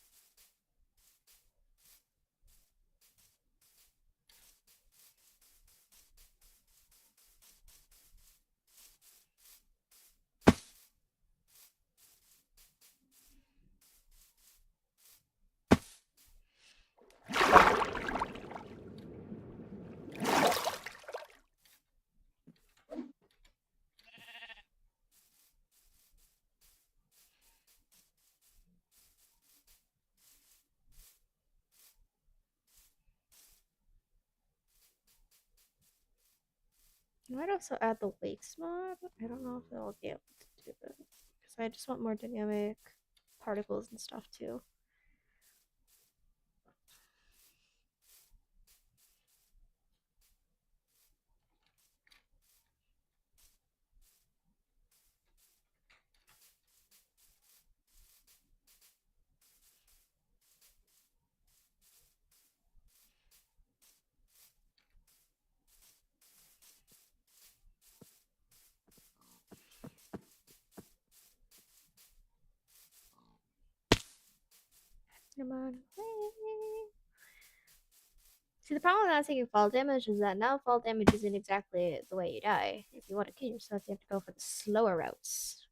I might also add the wakes mod. I don't know if they'll be able to do it because I just want more dynamic particles and stuff too. Come on. See, the problem with not taking fall damage is that now fall damage isn't exactly the way you die. If you want to kill yourself, you have to go for the slower routes,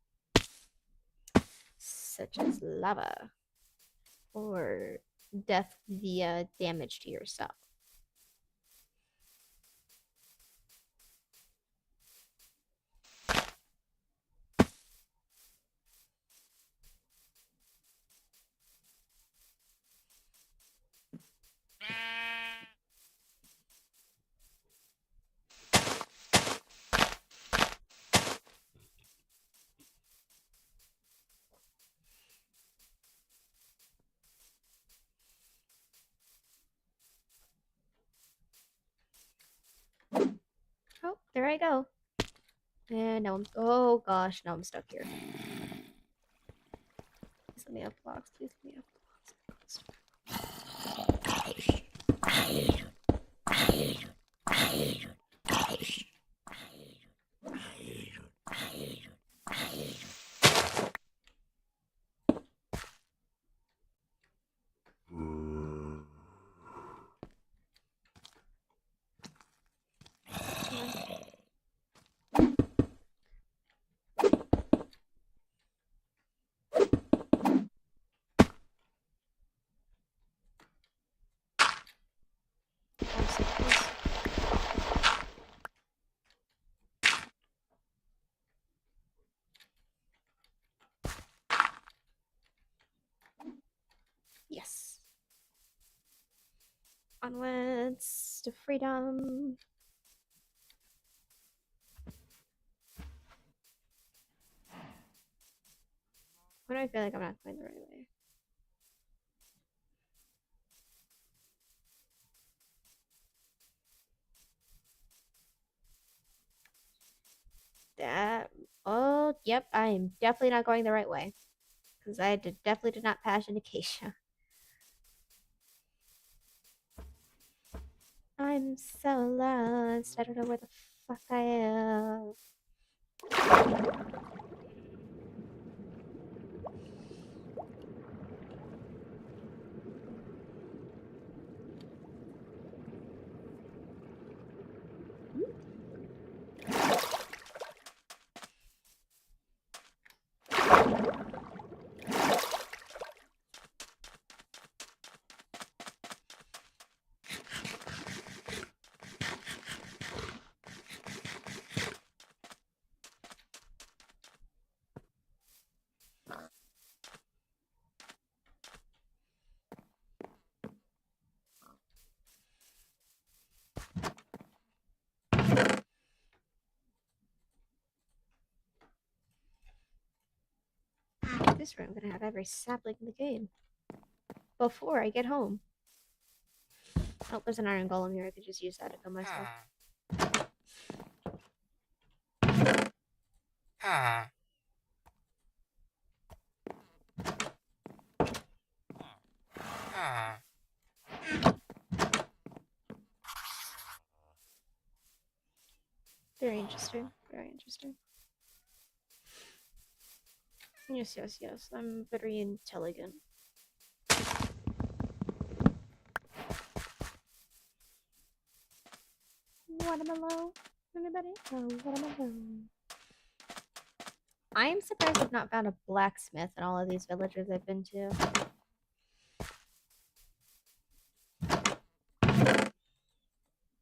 such as lava or death via damage to yourself. Oh, there I go. And now I'm. Oh gosh, now I'm stuck here. Please let me have blocks. Please let me have blocks. Yes. Onwards to freedom. Why do I feel like I'm not going the right way? That. Oh, yep. I am definitely not going the right way because definitely did not pass Acacia. I'm so lost. I don't know where the fuck I am. This room, I'm gonna have every sapling in the game before I get home. Oh, there's an iron golem here. I could just use that to kill myself. Very interesting. Very interesting. Yes, yes, yes. I'm very intelligent. Watermelon? Anybody? Oh, watermelon. I am surprised I've not found a blacksmith in all of these villages I've been to.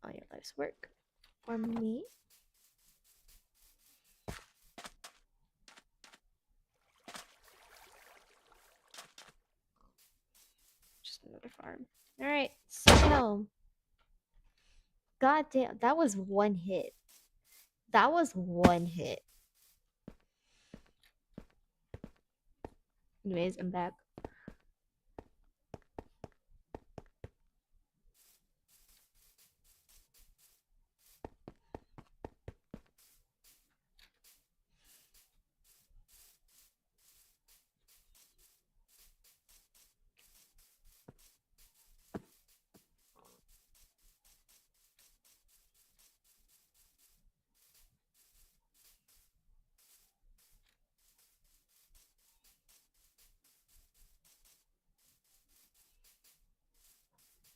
All your life's work. For me? Just another farm. Alright, so God damn, that was one hit. That was one hit. Anyways, I'm back.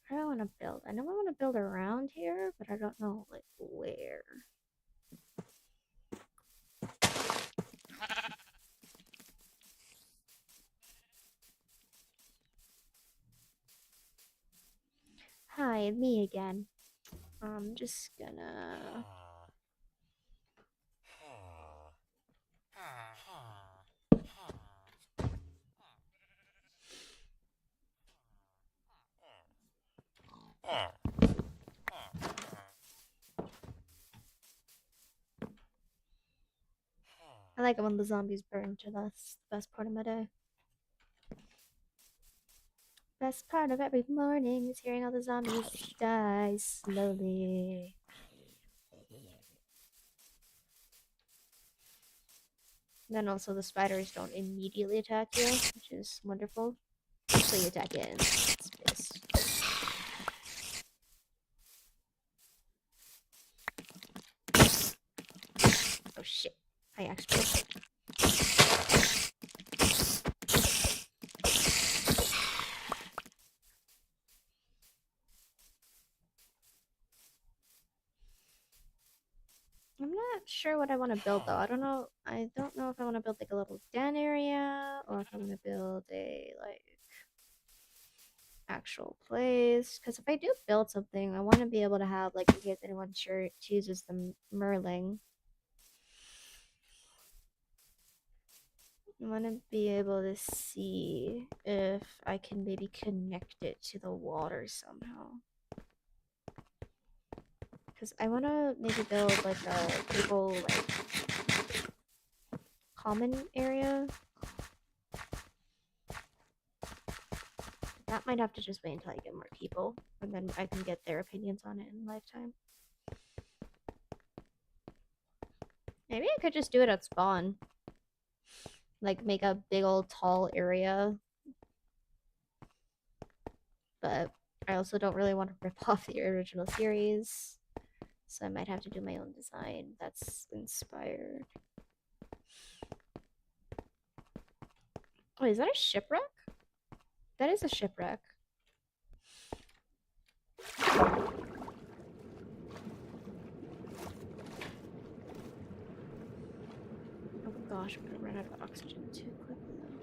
Where do I want to build? I know I want to build around here, but I don't know like where. Hi, me again. I'm just gonna. I like it when the zombies burn to that's the best part of my day. Best part of every morning is hearing all the zombies die slowly. Then also the spiders don't immediately attack you, which is wonderful. So you attack it in space. Oh shit. I actually. I'm not sure what I want to build though. I don't know. I don't know if I want to build like a little den area or if I want to build a like actual place. Because if I do build something, I want to be able to have like in case anyone chooses the Merling. I want to be able to see if I can maybe connect it to the water somehow. Because I want to maybe build like a people like common area. That might have to just wait until I get more people, and then I can get their opinions on it in lifetime. Maybe I could just do it at spawn. Like make a big old tall area. But I also don't really want to rip off the original series. So I might have to do my own design that's inspired. Oh, is that a shipwreck? That is a shipwreck. Oh gosh, I'm gonna run out of oxygen too quickly though.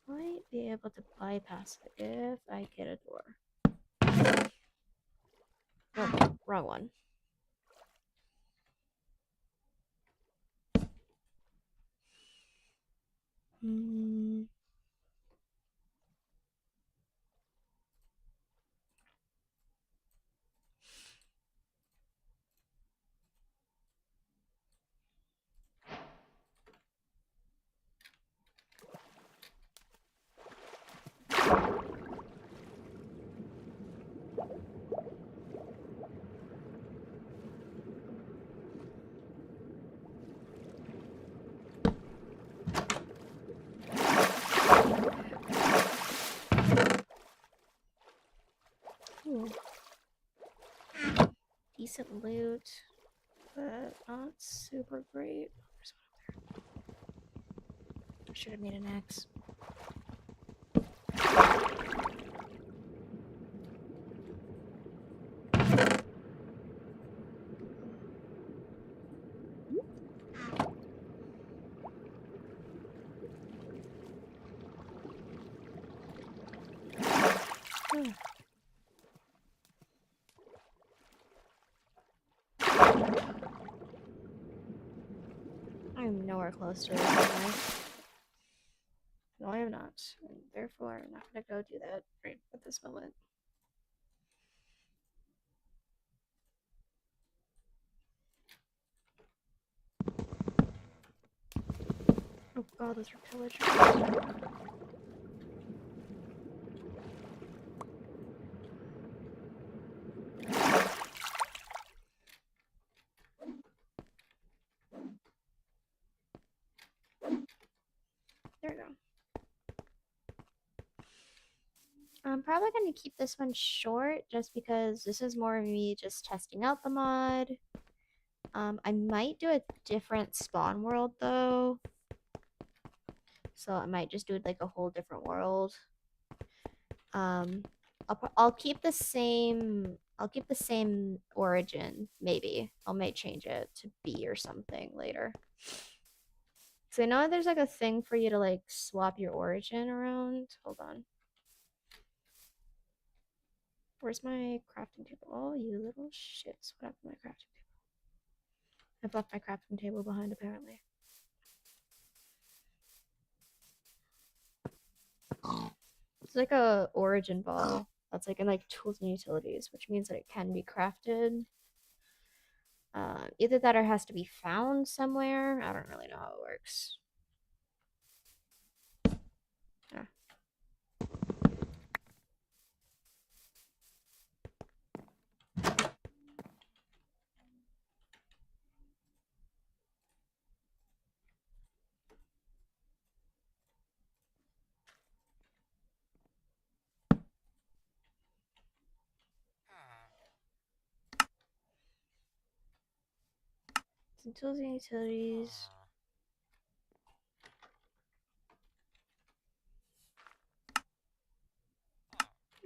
Might be able to bypass it if I get a door. Oh, wrong one. Hmm. Ooh. Decent loot, but not super great. There's one up there. I should have made an axe. I'm nowhere close to it. No, I am not. And therefore, I'm not gonna go do that right at this moment. God, those are pillagers. There we go. I'm probably going to keep this one short just because this is more of me just testing out the mod. I might do a different spawn world though. So I might just do it like a whole different world. I'll keep the same origin, maybe. I may change it to B or something later. So I know there's like a thing for you to like swap your origin around. Hold on. Where's my crafting table? Oh, you little shits. What happened to my crafting table? I've left my crafting table behind apparently. It's like a origin ball that's like in like tools and utilities, which means that it can be crafted. Either that or has to be found somewhere. I don't really know how it works. Yeah. Some tools and utilities.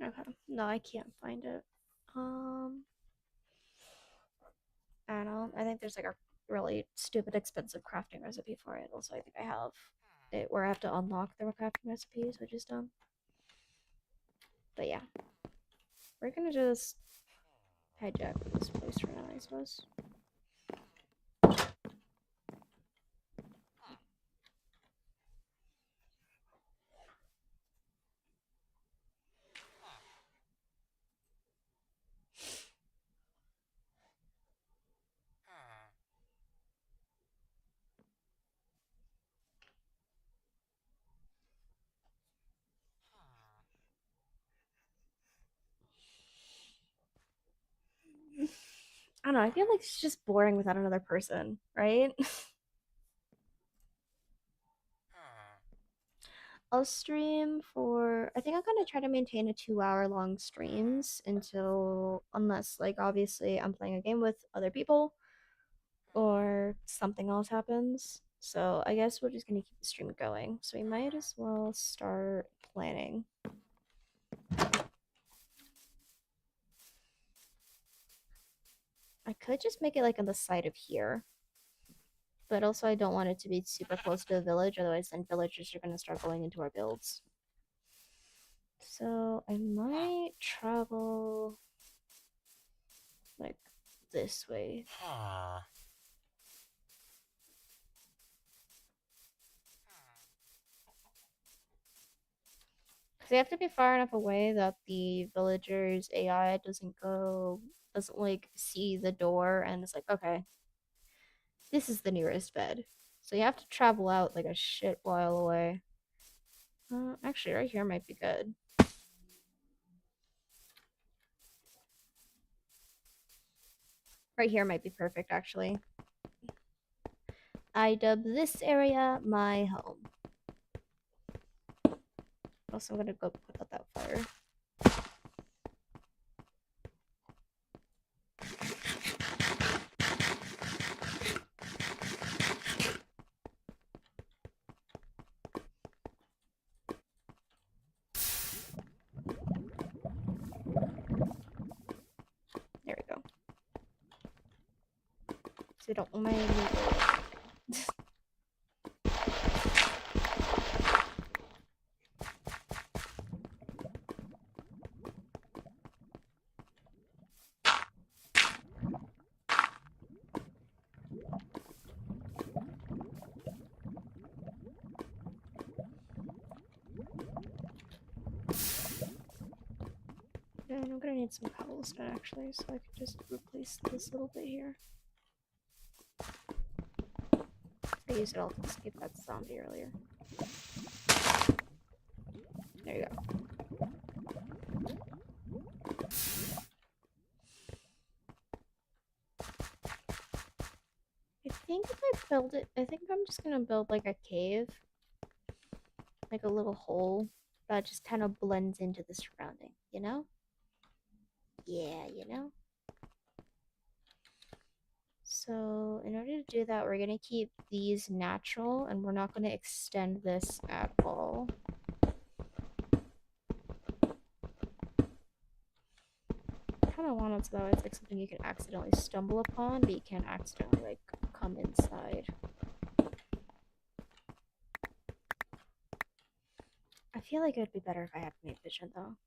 Okay. No, I can't find it. I don't know. I think there's like a really stupid expensive crafting recipe for it. Also, I think I have it where I have to unlock the crafting recipes, which is dumb. But yeah. We're gonna just hijack this place for now, I suppose. I don't know, I feel like it's just boring without another person, right? I'll stream for I think I'm gonna try to maintain a 2 hour long streams until unless like obviously I'm playing a game with other people or something else happens. So I guess we're just gonna keep the stream going. So we might as well start planning. I could just make it like on the side of here. But also I don't want it to be super close to a village, otherwise then villagers are gonna start going into our builds. So I might travel like this way. Because they have to be far enough away that the villagers' AI doesn't like see the door and it's like, okay, this is the nearest bed. So you have to travel out like a shit while away. Actually, right here might be good. Right here might be perfect, actually. I dub this area my home. Also, I'm gonna go put out that fire. There we go. So you don't mind me. Yeah, I'm gonna need some cobblestone actually, so I could just replace this little bit here. I used it all to escape that zombie earlier. There you go. I think if I build it, I think I'm just gonna build like a cave. Like a little hole that just kind of blends into the surrounding, you know? Yeah, you know? So in order to do that, we're gonna keep these natural and we're not gonna extend this at all. I kind of want it so that it's like something you can accidentally stumble upon, but you can't accidentally like come inside. I feel like it would be better if I had night vision though.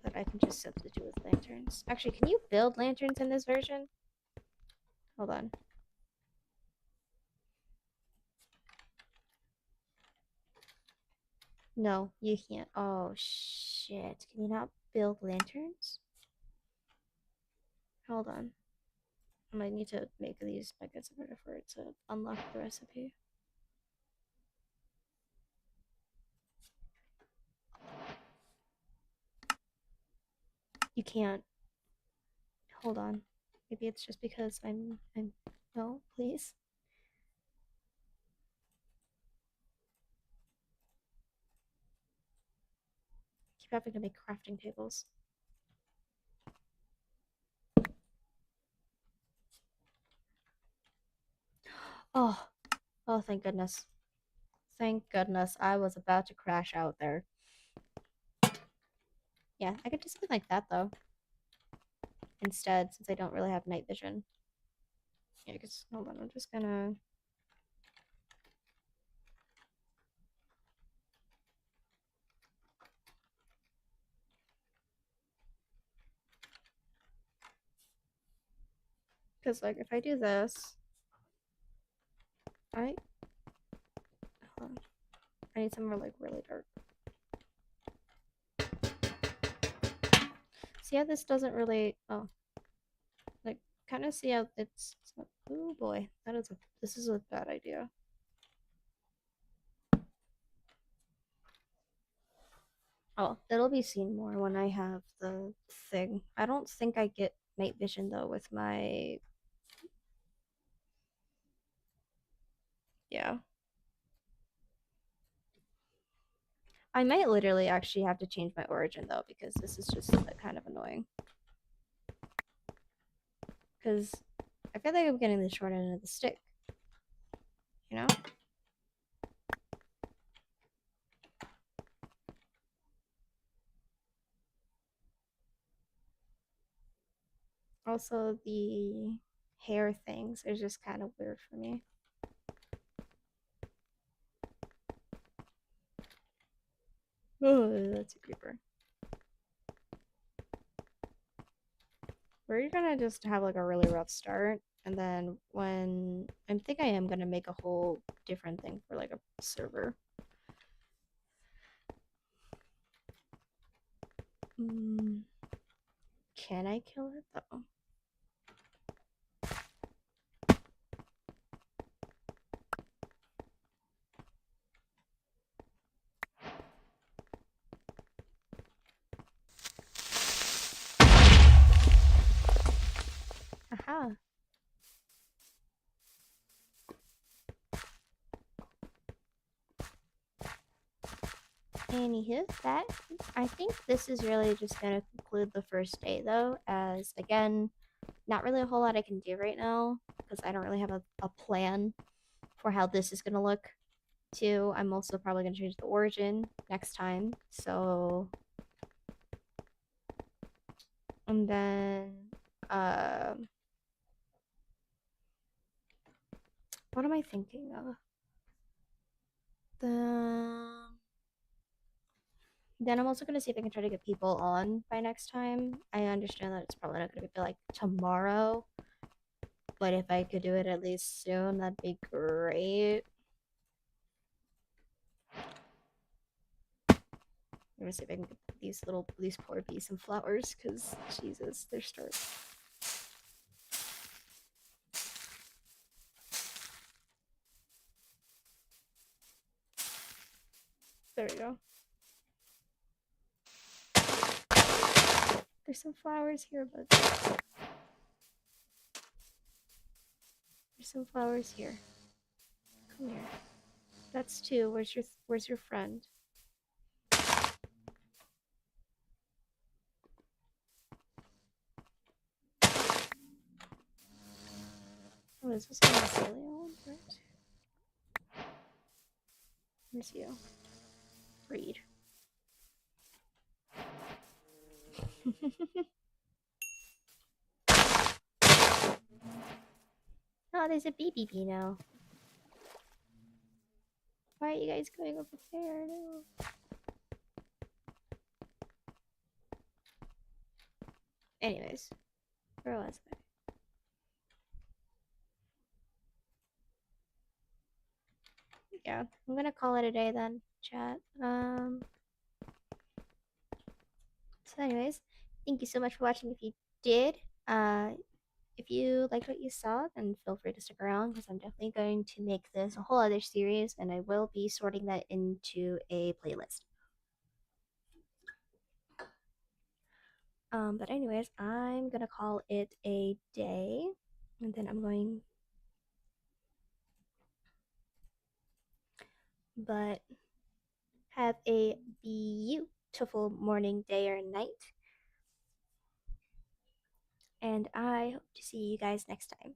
That I can just substitute with lanterns. Actually, can you build lanterns in this version? Hold on. No, you can't. Oh shit. Can you not build lanterns? Hold on. I might need to make these buckets in order for it to unlock the recipe. You can't. Hold on. Maybe it's just because I'm no, please. Keep having to make crafting tables. Oh, oh, thank goodness. Thank goodness. I was about to crash out there. Yeah, I could do something like that though. Instead, since I don't really have night vision. Yeah, because hold on, I'm just gonna. Because like if I do this, I hold on. I need somewhere like really dark. See how this doesn't really. Oh, like kind of see how it's not, oh boy, this is a bad idea. Oh, it'll be seen more when I have the thing. I don't think I get night vision though with my yeah. I might literally actually have to change my origin though because this is just kind of annoying. Because I feel like I'm getting the short end of the stick. You know? Also, the hair things are just kind of weird for me. Oh, that's a creeper. We're gonna just have like a really rough start, and then when I think I am gonna make a whole different thing for like a server. Can I kill it though? Aha. Anywho, that I think this is really just gonna conclude the first day though, as again, not really a whole lot I can do right now because I don't really have a plan for how this is gonna look. Too, I'm also probably gonna change the origin next time. So, and then, what am I thinking of? The Then I'm also gonna see if I can try to get people on by next time. I understand that it's probably not gonna be like tomorrow, but if I could do it at least soon, that'd be great. I'm gonna see if I can get these poor bees some flowers, because Jesus, they're starving. There we go. There's some flowers here, but there's some flowers here. Come here. That's two. Where's your friend? Oh, is this an azalea one? Where's you? Read. Oh, there's a baby bee now. Why are you guys going over there? No. Anyways, where was I? Yeah, I'm gonna call it a day then, chat. So anyways, thank you so much for watching. If you did, if you liked what you saw, then feel free to stick around because I'm definitely going to make this a whole other series, and I will be sorting that into a playlist. But anyways, I'm gonna call it a day, and then I'm going. But have a beautiful morning, day, or night, and I hope to see you guys next time.